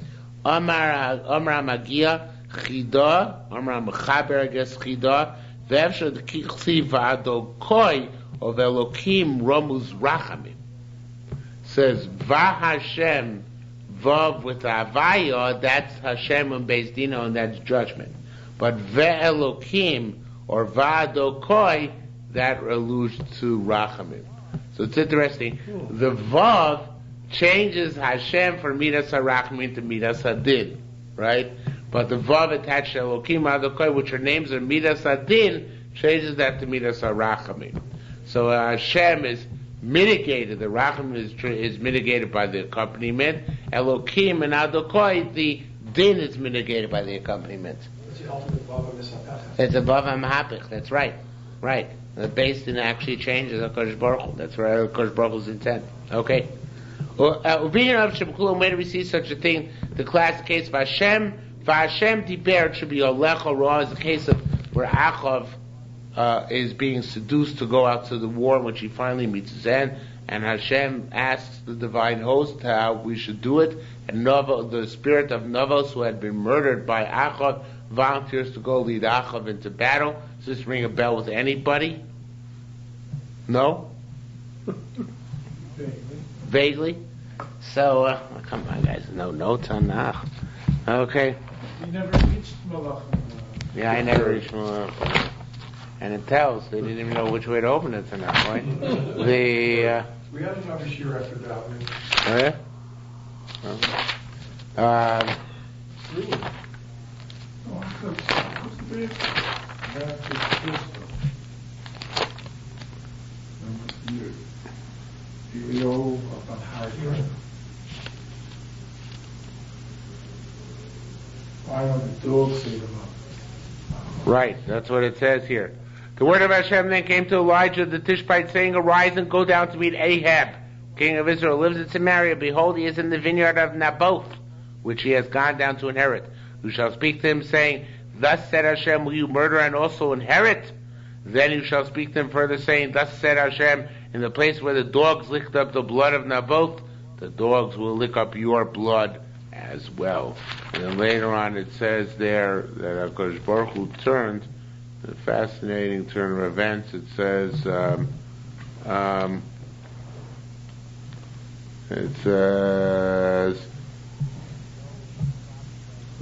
Amar Magia Chidah, Amar Mechaber, I guess Chidah, V'efshar the Kichsi V'adokoi of Elokim Romuz Rachamim. Says V'Hashem Vav with Avaya, that's Hashem and Beis Din, and that's judgment. But Ve'elokim or Va'adokoi, that alludes to Rachamim. So it's interesting. The Vav changes Hashem from Midas HaRachamim to Midas HaDin, right? But the Vav attached to Elokim Va'adokoi, which her names are Midas HaDin, changes that to Midas HaRachamim. So Hashem is mitigated. The racham is mitigated by the accompaniment. Elokim and Adokoi, the din is mitigated by the accompaniment. It's the ultimate bava misapachas. It's above Hamahapich. That's right. Right. The base didn't actually change the Kodesh Baruch Hu. That's right. Kodesh Baruch Hu's intent. Okay. Where do we see such a thing? The classic case of Hashem Diber, it should be Olecha Ra, is the case of where Achav is being seduced to go out to the war, which he finally meets his end, and Hashem asks the divine host how we should do it, and the spirit of Novos, who had been murdered by Achav, volunteers to go lead Achav into battle. Does this ring a bell with anybody? No? Vaguely? So, come on guys, no Tanakh. Okay. You never reached Malachim. Yeah, I never reached Malachim. And it tells, they didn't even know which way to open it Tanakh, right? We had a job this year after that. Oh yeah? Really? Oh, what's the big? That's the system. Video about how why don't the dogs say them up? Right, that's what it says here. The word of Hashem then came to Elijah the Tishbite, saying, Arise and go down to meet Ahab, king of Israel, lives in Samaria. Behold, he is in the vineyard of Naboth, which he has gone down to inherit. You shall speak to him, saying, Thus said Hashem, will you murder and also inherit? Then you shall speak to him further, saying, Thus said Hashem, in the place where the dogs licked up the blood of Naboth, the dogs will lick up your blood as well. And then later on it says there that HaKadosh Baruch Hu turned, a fascinating turn of events. It says,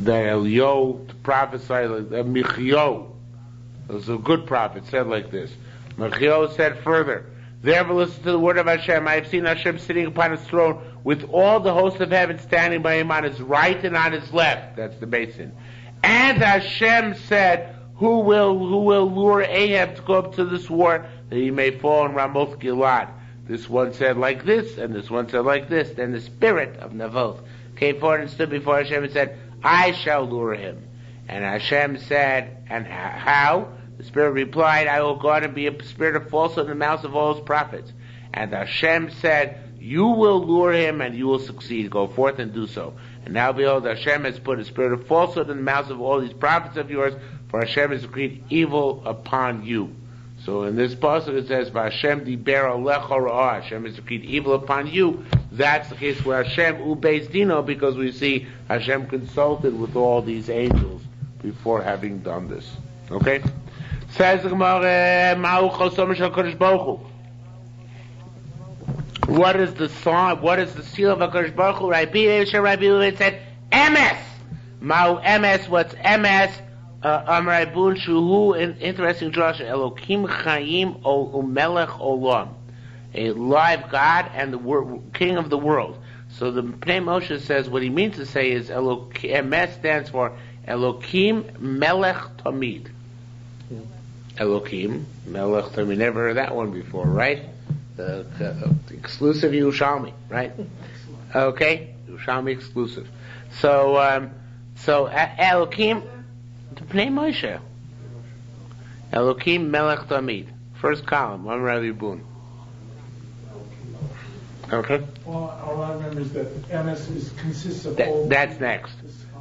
that Elio prophesied like that. Michio, it was a good prophet, said like this. Michio said further, Therefore listen to the word of Hashem. I have seen Hashem sitting upon his throne with all the hosts of heaven standing by him on his right and on his left. That's the basin. And Hashem said, Who will lure Ahab to go up to this war that he may fall in Ramoth Gilad? This one said like this, and this one said like this. Then the spirit of Navoth came forward and stood before Hashem and said, I shall lure him. And Hashem said, And how? The Spirit replied, I will go out and be a spirit of falsehood in the mouths of all his prophets. And Hashem said, You will lure him and you will succeed. Go forth and do so. And now behold, Hashem has put a spirit of falsehood in the mouths of all these prophets of yours, for Hashem has decreed evil upon you. So in this passage it says, Hashem diber alecha ra'ah. Hashem has decreed evil upon you. That's the case where Hashem ubeis dino, because we see Hashem consulted with all these angels before having done this. Okay? Says the Gemara, Ma'u Chosom Shel Kodesh Baruch Hu. What is the song? What is the seal of HaKadosh Baruch Hu? Rabbi Yehuda said, Emes. Ma'u Emes. What's Emes? Amar Ibun Shuhu. Interesting Josh. Elokim Chaim Umelech Olam. A live God and the King of the world. So the Pnei Moshe says what he means to say is Emes stands for Elokim Melech Tamid. Elokim, Melech Tamid. Never heard that one before, right? The exclusive Yerushalmi, right? Okay, Yerushalmi exclusive. So Elokim, Pnei Moshe. Elokim Melech Tamid. First column, one Rabbi Boone. Okay. All I remember is that MS consists of all. That's next.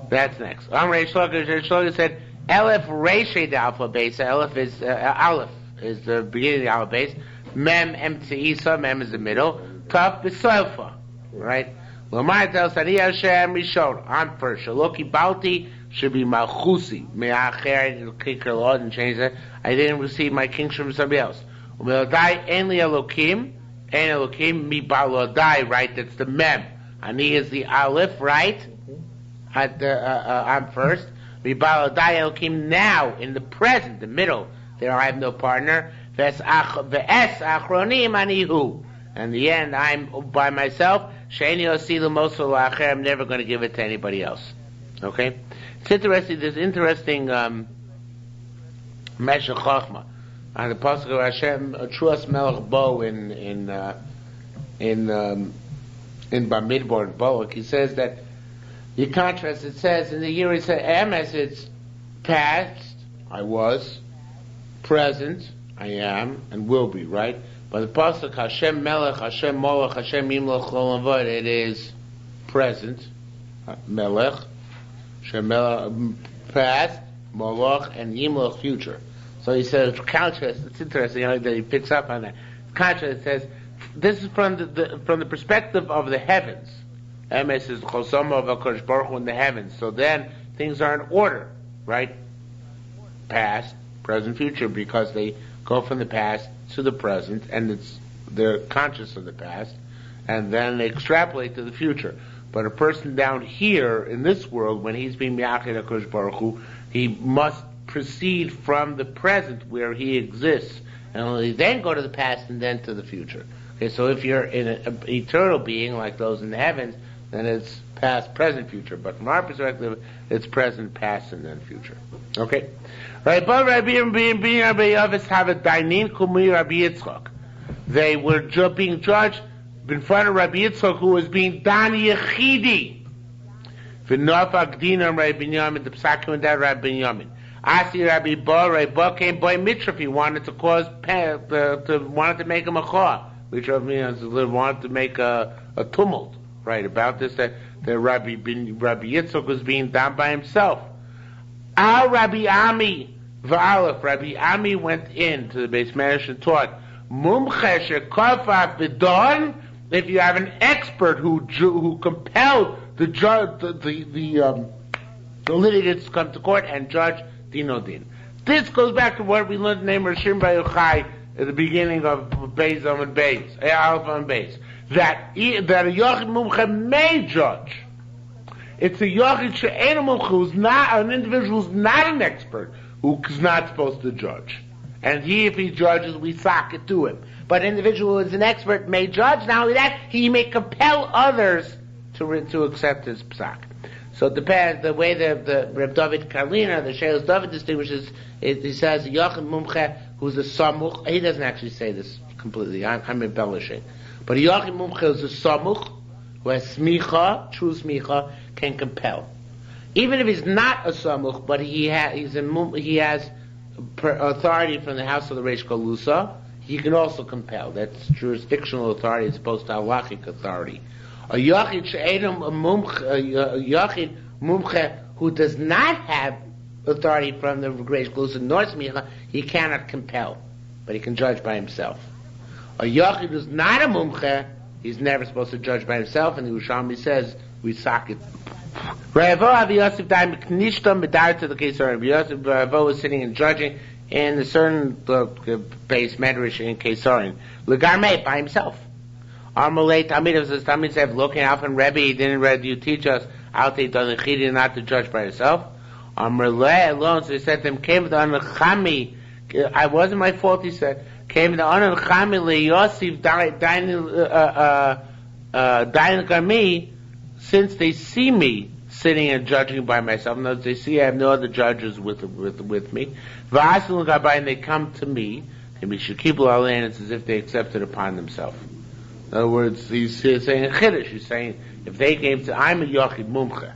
That's next. Reish Lakish said, Aleph Reished Alpha base. Aleph is the beginning of the Alpha base. Mem Mtisa. Mem is the middle. Taf B'Sofa. Right. Lamar tells Ani Hashem Rishon. I'm first. Shaloki Balti should be Malchusi. Me'acher Kikar Lord and change that. I didn't receive my kingship from somebody else. Umeladai Enli Elokim. En Elokim Mi Balodai. Right. That's the Mem. Ani is the Aleph. Right. I'm first. Mibaladai Elokim now, in the present, the middle, there I have no partner. Ve'es achronim anihu. And the end, I'm by myself. She'eni osilu mosul la'acher. I'm never going to give it to anybody else. Okay? It's interesting, there's interesting Meshech Chochma. On the Pasuk of Hashem, Truas Melech Bo in in Bamidbar and Bullock. He says that you contrast. It says in the year it said Emes, it's past, I was, present, I am, and will be, right? But the pasuk Hashem Melech, Hashem Molech, Hashem Yimloch L'Olam Va'ed, it is present, Melech, Hashem Melech, past, Molech, and Yimloch, future. So he says contrast. It's interesting that he picks up on that. Contrast says this is from the perspective of the heavens. Emes is Chosama of HaKadosh Baruch Hu in the heavens. So then things are in order, right? Past, present, future, because they go from the past to the present, and they're conscious of the past, and then they extrapolate to the future. But a person down here in this world, when he's being Miyachid HaKadosh Baruch Hu, he must proceed from the present where he exists, and only then go to the past and then to the future. Okay, so if you're in an eternal being like those in the heavens, then it's past, present, future. But from our perspective, it's present, past, and then future. Okay? Right, but Rabbi Yavis have a dainin kumi Rabbi Yitzchak. They were being judged in front of Rabbi Yitzchak, who was being dan yechidi. V'nafak dinam Rabbi Binyamin, the psakim and that Rabbi Binyamin. Asi Rabbi Ba came by Mitraf. He wanted to cause wanted to make him a chor. Mitraf means wanted to make a tumult, right? About this that Rabbi Yitzchak was being done by himself. Al Rabbi Ami v'Aleph. Rabbi Ami went into the Beis Medrash and taught Mumche shekafaf b'don. If you have an expert who compelled the litigants to come to court and judge Dino Din. This goes back to what we learned in the name of Shim Yochai at the beginning of Beis and Beis, Alpha and Beis. That a Yochid Mumche may judge. It's a Yochid She'en Mumche, who's not an individual who's not an expert, who's not supposed to judge. And if he judges, we sock it to him. But an individual who is an expert may judge. Not only that, he may compel others to accept his psak. So it depends. The way the Reb David Karliner, the Sheil's David distinguishes, he says Yochid Mumche, who's a samuch. He doesn't actually say this completely. I'm embellishing. But a Yochid Mumche who's a samuch, who has smicha, true smicha, can compel. Even if he's not a samuch, but he has authority from the house of the Reish Galusa, he can also compel. That's jurisdictional authority as opposed to halachic authority. A Yachid Mumche who does not have authority from the Reish Galusa nor smicha, he cannot compel, but he can judge by himself. A Yachid who's not a Mumche, he's never supposed to judge by himself, and the Yerushalmi says, we sock it. Ravo was sitting and judging in a certain base medrash in Kesarin. Legarme by himself. Armalei Talmid says Talmid said, looking out from Rebbe, didn't you teach us not to judge by yourself? Armalei alone, so he said to him, came the Anachami. I wasn't my fault, he said. Came the Anachami Yosef Dain Garmi. Since they see me sitting and judging by myself, in other words, they see I have no other judges with me, and they come to me, it's as if they accept it upon themselves. In other words, he's saying a chiddush. He's saying, if they came to, I'm a Yochid Mumche.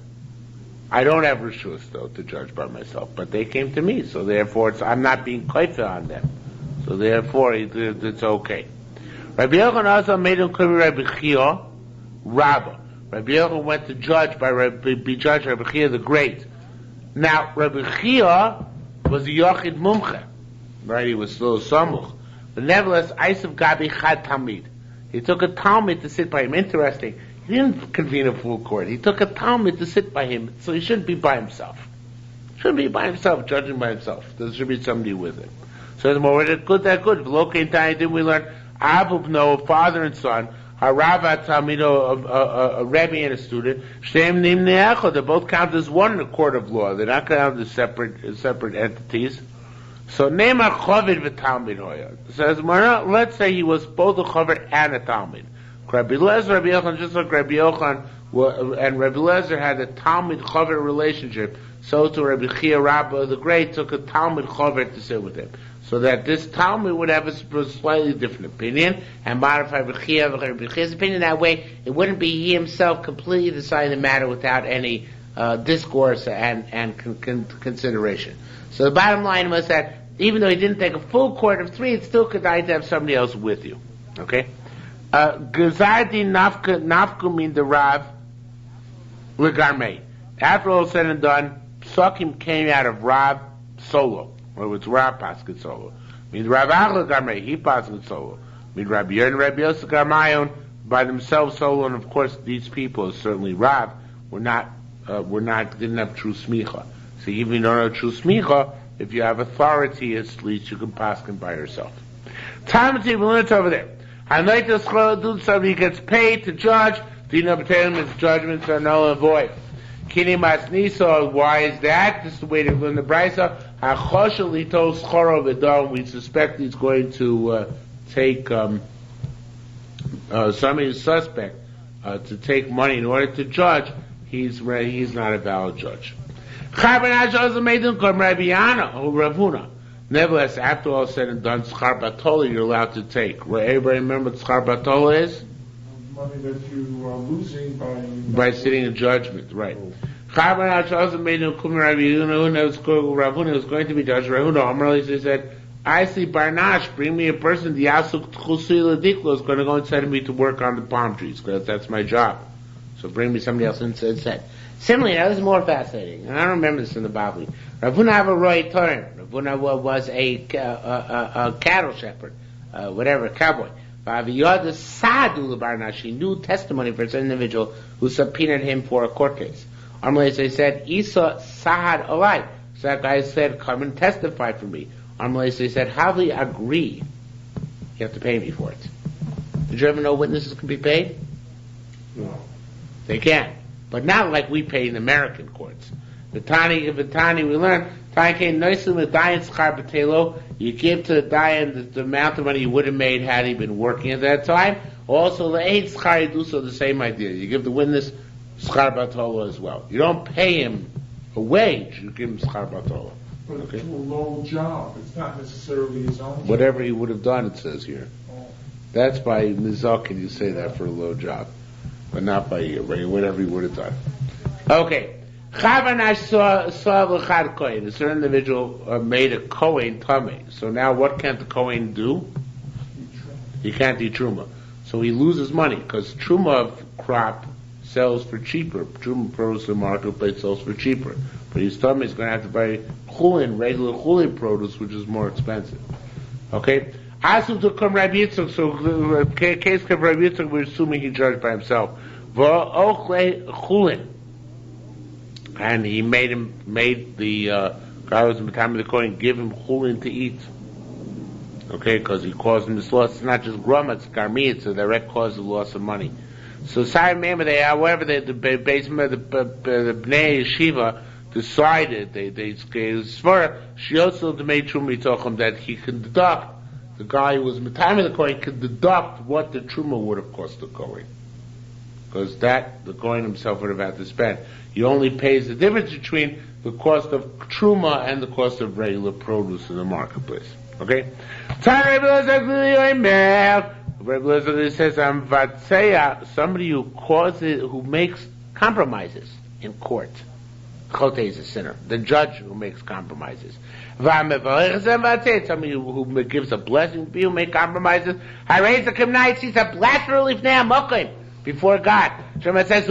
I don't have reshus, though, to judge by myself, but they came to me, so therefore I'm not being koifa on them. So therefore it's okay. Rabbi Yochanan also made him clear Rabbi Chia, Rabbah. Rabbi Yochanan went to judge be judged by Rabbi Chia the Great. Now, Rabbi Chia was a Yochid Mumche, right? He was still a Samuch. But nevertheless, Aisav Gabi Chad Talmid. He took a Talmid to sit by him. Interesting. He didn't convene a full court. He took a Talmid to sit by him, so he shouldn't be by himself. Shouldn't be by himself, judging by himself. There should be somebody with him. So the more good, that good. V'lo did we learn Avuv no, father and son. Harava Talmido, a Rebbe and a student. Shem Nim Ne'echo. They both count as one in a court of law. They're not counted as separate entities. So Ne'emar Chovid v'Talmid Hoya. Says, let's say he was both a Chovid and a Talmid. Rabbi Yochanan, just like Rabbi Yochanan, and Rabbi Lezer had a Talmud Chaver relationship, so to Rabbi Chia Rabbah the Great took a Talmud Chaver to sit with him. So that this Talmud would have a slightly different opinion, and modify Rabbi Chia's opinion. That way, it wouldn't be he himself completely deciding the matter without any discourse and consideration. So the bottom line was that even though he didn't take a full quart of 3, it still could die to have somebody else with you. Okay? Gezardi nafku mean the Rav legarmei. After all said and done, Psukim came out of Rav solo. Or it's Rav Paskin solo. Means Rav Achla Garmei, he Paskin solo. Means Rabbi Yer and Rabbi Yosef Garmayon by themselves solo, and of course these people, certainly Rav, didn't have true smicha. So even if you don't have true smicha, if you have authority, at least you can Paskin by yourself. Talmud we learned over there. Somebody gets paid to judge, his judgments are null and void. Kini Masniso, why is that? This is the way to learn the Brisa. Hachoshali told Schoro Vedom, we suspect he's going to take somebody who's suspect to take money in order to judge. He's not a valid judge. Nevertheless, after all said and done, Schar Batola you're allowed to take. Everybody remember what Schar Batola is? Money that you are losing by sitting in judgment, right? Ravuna was going to be judged. Ravuna said, I see Barnash, bring me a person, the Asuk Tchusil Adiklo is going to go and send me to work on the palm trees, because that's my job. So bring me somebody else instead. Similarly, now this is more fascinating, and I don't remember this in the Bible. Ravuna have a roy turn. Ravuna was a cattle shepherd, cowboy. He knew testimony for an individual who subpoenaed him for a court case. They said, Isa Sahad Alai. So that guy said, come and testify for me. They said, Havli agree. You have to pay me for it. Did you ever know witnesses can be paid? No. They can. But not like we pay in American courts. Vitani, we learned, you give to the Dayan the amount of money you would have made had he been working at that time. Also, the eight schar do so the same idea. You give the witness schar batola as well. You don't pay him a wage, you give him schar batola. But okay. To a low job, it's not necessarily his own job. Whatever he would have done, it says here. Oh. That's by Mizak, and you say that for a low job. But not by whatever he would have done. Okay. Chavanash saw l'chad kohen. A certain individual made a kohen tamei. So now what can't the kohen do? He can't eat truma. So he loses money, because truma of crop sells for cheaper. Truma produce in the marketplace sells for cheaper. But his tamei is going to have to buy chulin, regular chulin produce, which is more expensive. Okay? Asu to come Rabbi Yitzchak, so case of Rabbi Yitzchak, we're assuming he judged by himself. V'ochle chulin. And he made the guy who was in the time of the Kohen give him chulin to eat. Okay, because he caused him this loss. It's not just grama, it's garmi, it's a direct cause of loss of money. So, remember, the basement of the Bnei Yeshiva decided, they swore, Shiotzel to make truma mitochim, that he could deduct, the guy who was in the time of the Kohen could deduct what the truma would have cost the Kohen. Because that, the Kohen himself would have had to spend. He only pays the difference between the cost of truma and the cost of regular produce in the marketplace. Okay? Rabbi Lezer says, somebody who makes compromises in court. Chote is a sinner. The judge who makes compromises. Somebody who gives a blessing to people who make compromises. He's a blasphemy before God. Shema says,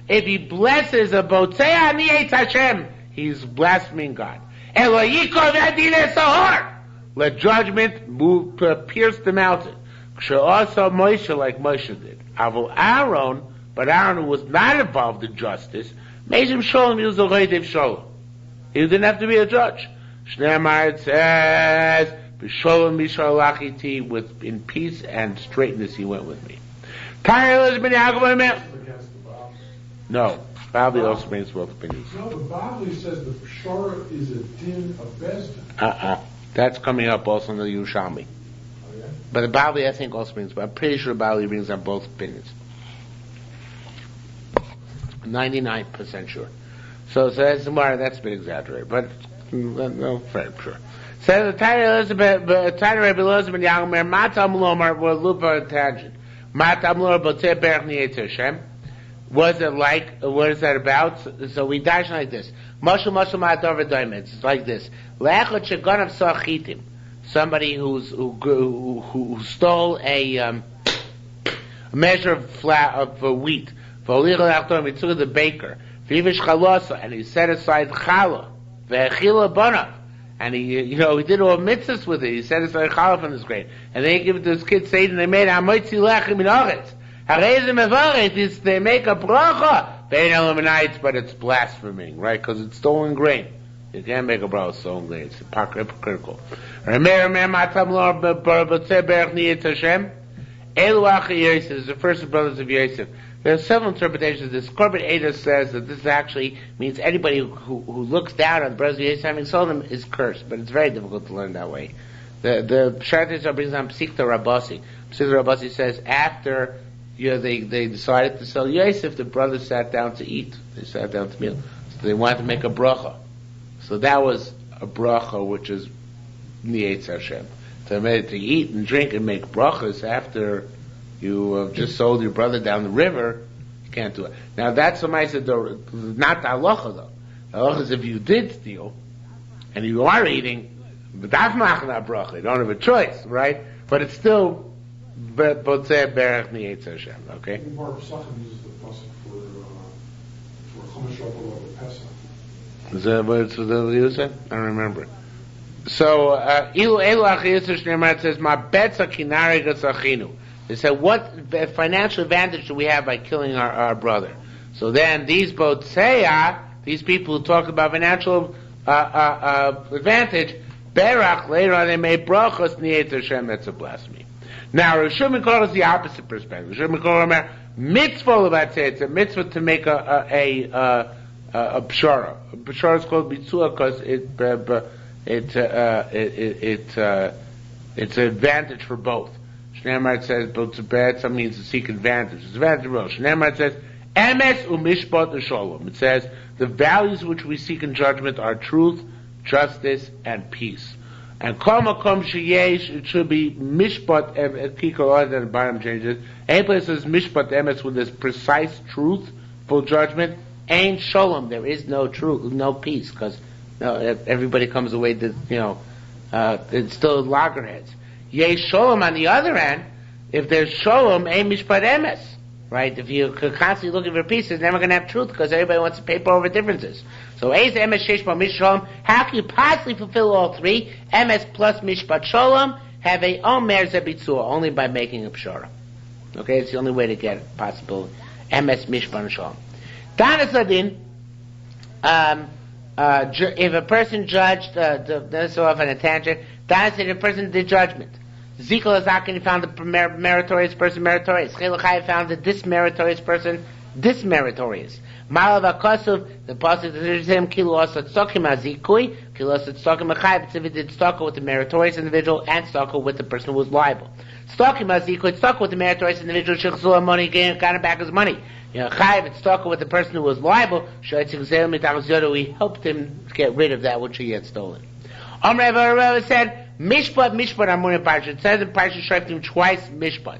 if he blesses a botzea, Hashem, he's blaspheming God. Let judgment pierce the mountain. Also Moshe, like Moshe did. Aaron, but Aaron, who was not involved in justice, made him sholem. He was a reidev sholem. He didn't have to be a judge. Shneimar, it says, "B'sholem mishalachiti," with in peace and straightness he went with me. No, Bavli also brings both opinions. No, the Bavli says the Pshara is a din of Bezdin. That's coming up also in the Yerushalmi. Oh, yeah? But the Bavli, I think, also brings, but I'm pretty sure the Bavli brings on both opinions. 99% sure. So that's more. That's a bit exaggerated, but no, very sure. Says the Tanya Elizabeth, Tanya Rabbi Elizabeth Yangmer, Matam Lomar, were lupa tangent. Matam Lomar, Botzeh Berach Nietzer Hashem. What's it like? What is that about? So we dash like this. Moshe Ma'ador V'Doimet. It's like this. Le'echot shegonav sachitim. Somebody who stole a measure of wheat. V'olicha l'achtor mitzvah the baker. V'yivish chalosa, and he set aside challah. Ve'echila bonav. And he did all mitzvahs with it. He set aside challah from his grain. And then he gave it to his kids, Satan, they made amoitzi lechem in oretz. They make a bracha, but it's blaspheming, right? Because it's stolen grain. You can't make a bracha with stolen grain. It's hypocritical. This is the first brothers of Yosef. There are several interpretations. This Korban Eidah says that this actually means anybody who looks down on the brothers of Yosef having sold them is cursed, but it's very difficult to learn that way. The Shartei brings on Psikta Rabasi. Psikta Rabasi says after they decided to sell Yosef, the brothers sat down to eat. They sat down to meal. So they wanted to make a bracha. So that was a bracha which is Nietz Hashem. To eat and drink and make brachas after you have just sold your brother down the river, you can't do it. Now that's not the halacha though. The halacha is if you did steal and you are eating, but that's not bracha. You don't have a choice, right? But it's still Botzeh Berach Nietz Hashem. Okay. The Bar Pesachim uses the pasuk for Chumash Rabba Pesach. Is that what it's use it? I don't remember. So Ilu Achiyus Shnei says Ma Betza Kinari Gatzachinu. They said, what financial advantage do we have by killing our brother? So then these Botzeya, these people who talk about financial advantage, Berach, later on they made brachos Nietz Hashem. That's a blasphemy. Now, Yerushalmi calls the opposite perspective. Yerushalmi calls mitzvah about say it's a mitzvah to make a pshara. A pshara is called mitzvah because it's an advantage for both. Shneimar says both to bad. Some means to seek advantage. It's advantage for both. Shneimar says emes umishpat usholom. It says the values which we seek in judgment are truth, justice, and peace. And kol makom sheyesh, it should be mishpat kikol, and the bottom changes. Any place says mishpat emes with this precise truth, full judgment. Ain't shalom. There is no truth, no peace, because everybody comes away that it's still loggerheads. Yesh shalom on the other hand, if there's shalom, ain't mishpat emes. Right? If you're constantly looking for peace, it's never going to have truth because everybody wants to paper over differences. So, Eis Emes Sheshma Mishpat, how can you possibly fulfill all three? Emes plus Mishpat Shalom have a Omer Zebitzua, only by making a Pshara. Okay, it's the only way to get it possible. Emes Mishpat Shalom. Danas Ladin, if a person judged, this is off on a tangent, Danas Ladin, if a person did judgment. Zikal Azakin found the meritorious person meritorious. Chilachai found the dismeritorious person dismeritorious. Malav Akosov, the pasuk says him kilos atzokim azikui, kilos atzokim achai. If it did stalker with the meritorious individual and stalker with the person who was liable. Stalking azikui, stalker with the meritorious individual, shechzul money, got him back his money. Chayiv, it's stalker with the person who was liable. We helped him get rid of that which he had stolen. Rav said. Mishpat, Amurim Parsha. It says in Parsha Shoftim twice, Mishpat.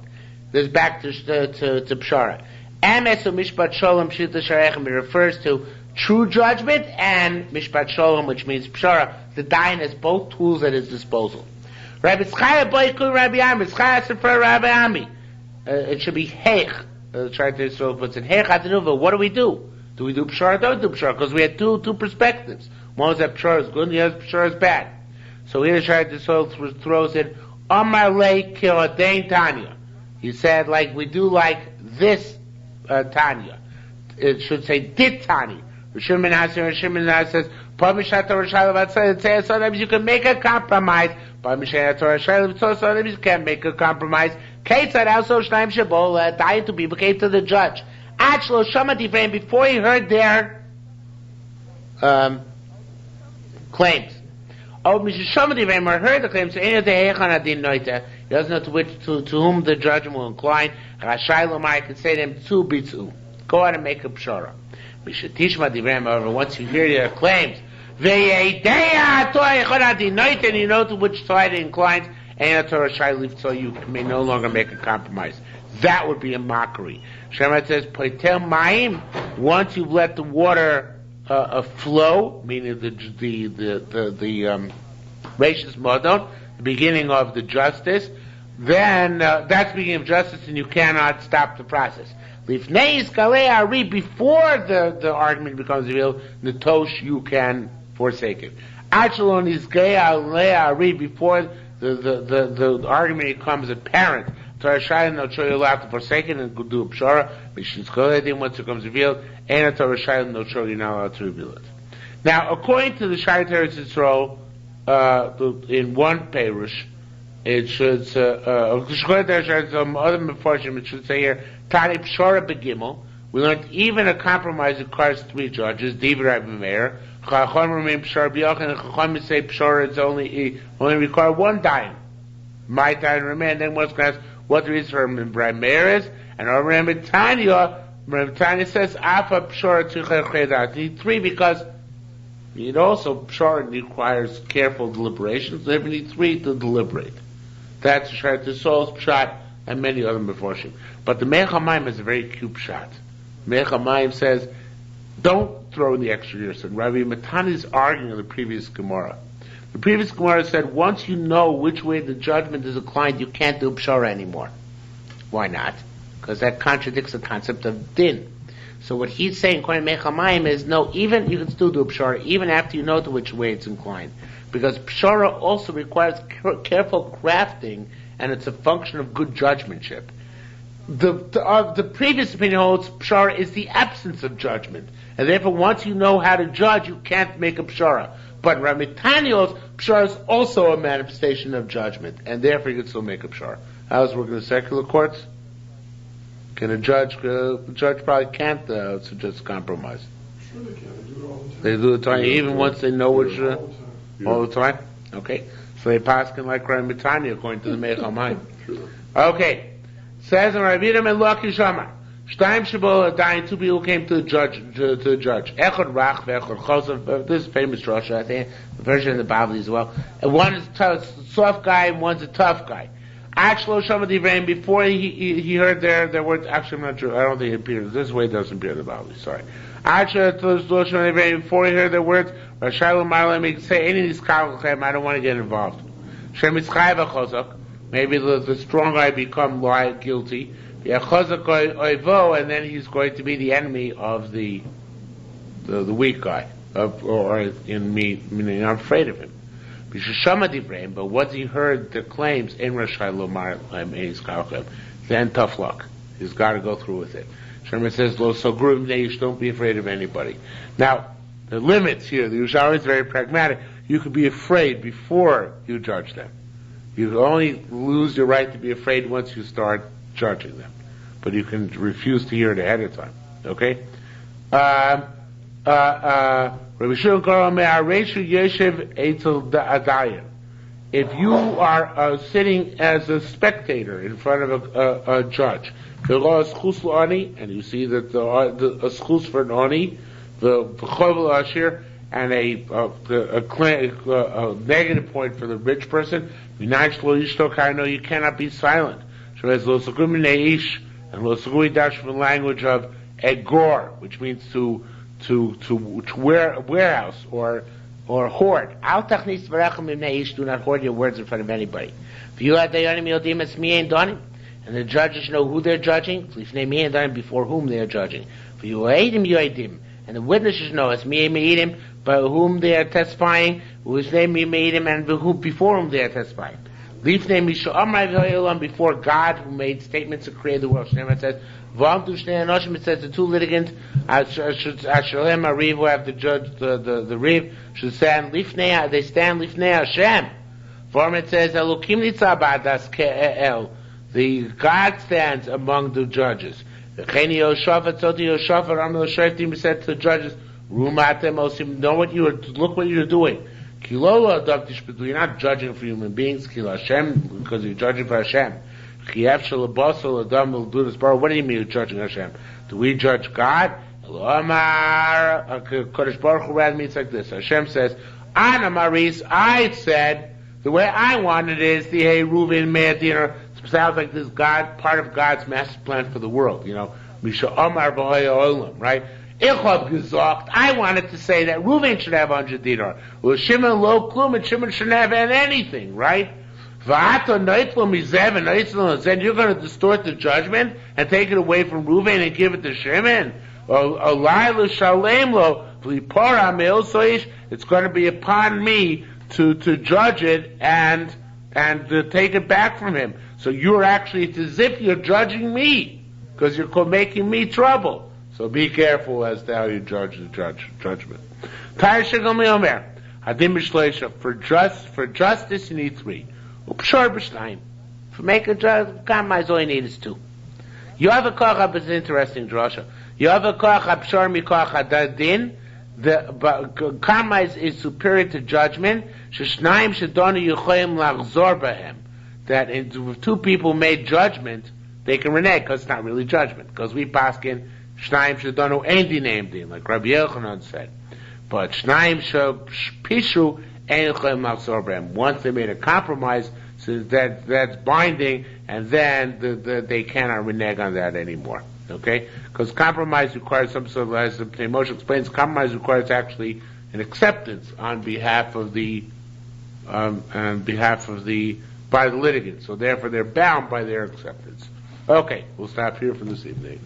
This back to Pshara. Emes or Mishpat Sholem Shita Sharechem. It refers to true judgment and Mishpat Sholem, which means Pshara. The Dayan has both tools at his disposal. Rabbi Tzchaya Boykul Rabbi Ami. Tzchaya Sefer Rabbi Ami. It should be Heich. Try to so puts in Heich Atanuva. What do? Do we do Pshara? Don't do Pshara. Because we had two perspectives. One was that Pshara is good and the other Pshara is bad. So here the soul throws in Amar Le Kiladein Tanya. He said like we do like this Tanya. It should say Dit Tanya. Rishonim says sometimes you can make a compromise. Sometimes you can't make a compromise. Ketzad also Shnaim Shabola dying to people came to the judge. Actually, Shamati before he heard their claims. Oh, Mishamadi Vemar heard the claim, so he doesn't know to whom the judgment will incline. Rashai Lomai can say to him, Tzu Bitzu. go out and make a pshara. We should teach my divrei. However, once you hear their claims, and you know to which side it inclines, so you may no longer make a compromise. That would be a mockery. Shemar says, once you've let the water flow, meaning the Reishis Modon, the beginning of the justice, then that's the beginning of justice, and you cannot stop the process. Before the argument becomes revealed, Natosh, you can forsake it. Before the argument becomes apparent, you're allowed to forsake it and do a pshara. Once it becomes revealed, you're not allowed to reveal it. Now, according to the Shai Teretz Yisrael, in one perush, it should other Mefarshim, it should say here, Tani Pshara Begimel. We learned even a compromise requires 3 judges. Divrei Rabbi Meir. Chacham remain Pshara B'Yochanan, and Chacham say Pshara is only require 1 dayan. My dayan remain. Then one's going to ask what the reason for Rabbi Meir is, and Rabbi Tanya says Afa Pshara Tzricha Chedat. You need 3 because it also Pshara requires careful deliberation. So you need 3 to deliberate. That's the soul's shot and many other Mefarshim. But the Meich HaMayim is a very cute shot. Meich HaMayim says, don't throw in the extra years. And Rabbi Matani is arguing in the previous Gemara. The previous Gemara said, once you know which way the judgment is inclined, you can't do Pshara anymore. Why not? Because that contradicts the concept of din. So what he's saying, according to Meich HaMayim, is no, even you can still do Pshara, even after you know to which way it's inclined. Because Pshara also requires careful crafting, and it's a function of good judgmentship. The previous opinion holds Pshara is the absence of judgment. And therefore, once you know how to judge, you can't make a Pshara. But Rabbi Tanya holds Pshara is also a manifestation of judgment, and therefore you can still make a Pshara. How's it working in secular courts? Can a judge probably can't suggest compromise. Sure they can. They do it all the time. They do it time, even once they know which... all the time? Okay. So they paskin like Rabbi Tanya according to the Meich HaMayim. Okay. Says in Rabbi Yidam and Lucky Shamar. Shtaim Shabol Adayin, 2 people came to the judge. Echad Rach ve'echad Chosav. This is a famous Rosh, I think, the version of the Bavli as well. And one is a soft guy and one's a tough guy. Actually, Shamad before he heard their words, actually I'm not sure, I don't think it appears, this way it doesn't appear in the Bavli, sorry. Actually, before he heard their words, Rashaylu Marlam, say any of these Kavachem, I don't want to get involved. Shem Yitzchayva Chozak, maybe the strong guy become guilty. Chozak Oivo, and then he's going to be the enemy of the weak guy, meaning I'm afraid of him. But once he heard the claims in Rashaylu Marlam, then tough luck. He's got to go through with it. Sherman says, "Lo sogru neish, don't be afraid of anybody." Now, the limits here, the Yerushalmi is very pragmatic. You could be afraid before you judge them. You only lose your right to be afraid once you start judging them. But you can refuse to hear it ahead of time. Okay? If you are sitting as a spectator in front of a judge, and you see that a schus for an oni, the chovel ashir, and a negative point for the rich person, you cannot be silent. And from the language of egor, which means to warehouse or hoard. Do not hoard your words in front of anybody. And the judges know who they're judging, before whom they are judging. And the witnesses know by whom they are testifying, and before whom they are testifying. Before God, who made statements to create the world. It says, it says the 2 litigants, who have the judge, the Riv, should stand lifnei, they stand lifnei Hashem. For it says, the God stands among the judges. Said to the judges, look what you're doing. You're not judging for human beings, because you're judging for Hashem. Chiev shalabasal adam will do this bar. What do you mean you're judging Hashem? Do we judge God? Omar Kodesh Baruch Hu rather means like this. Hashem says, Ana Maris, I said, the way I want it is the Hey Reuven Me'adin, sounds like this God, part of God's master plan for the world, Misha Omar B'Hoya Olam, right? Ich hab gesagt, I wanted to say that Reuven should have 100 dinar. Well, Shimon lo klum, and Shimon shouldn't have anything, right? Then you're going to distort the judgment and take it away from Reuven and give it to Shimon? It's going to be upon me to judge it and to take it back from him. So you're actually, it's as if you're judging me, because you're making me trouble. So be careful as to how you judge the judgment. For justice you need 3. For make a compromise, all you need is 2. You have a koch, it's an interesting drasha. You have a koch, abshar mikoch adadin. The compromise is superior to judgment. Sheshnaim shedonu yuchayim lachzor bahem. That if 2 people made judgment, they can renege, because it's not really judgment. Because we paskin shnaim shedonu ein dinem din, like Rabbi Yochanan said. But shnaim shepishu ein yuchayim lachzor bahem. Once they made a compromise, so that's binding, and then they cannot renege on that anymore. Okay? Because compromise requires some sort of, as Moshe explains, compromise requires actually an acceptance on behalf of the by the litigant. So therefore they're bound by their acceptance. Okay, we'll stop here for this evening.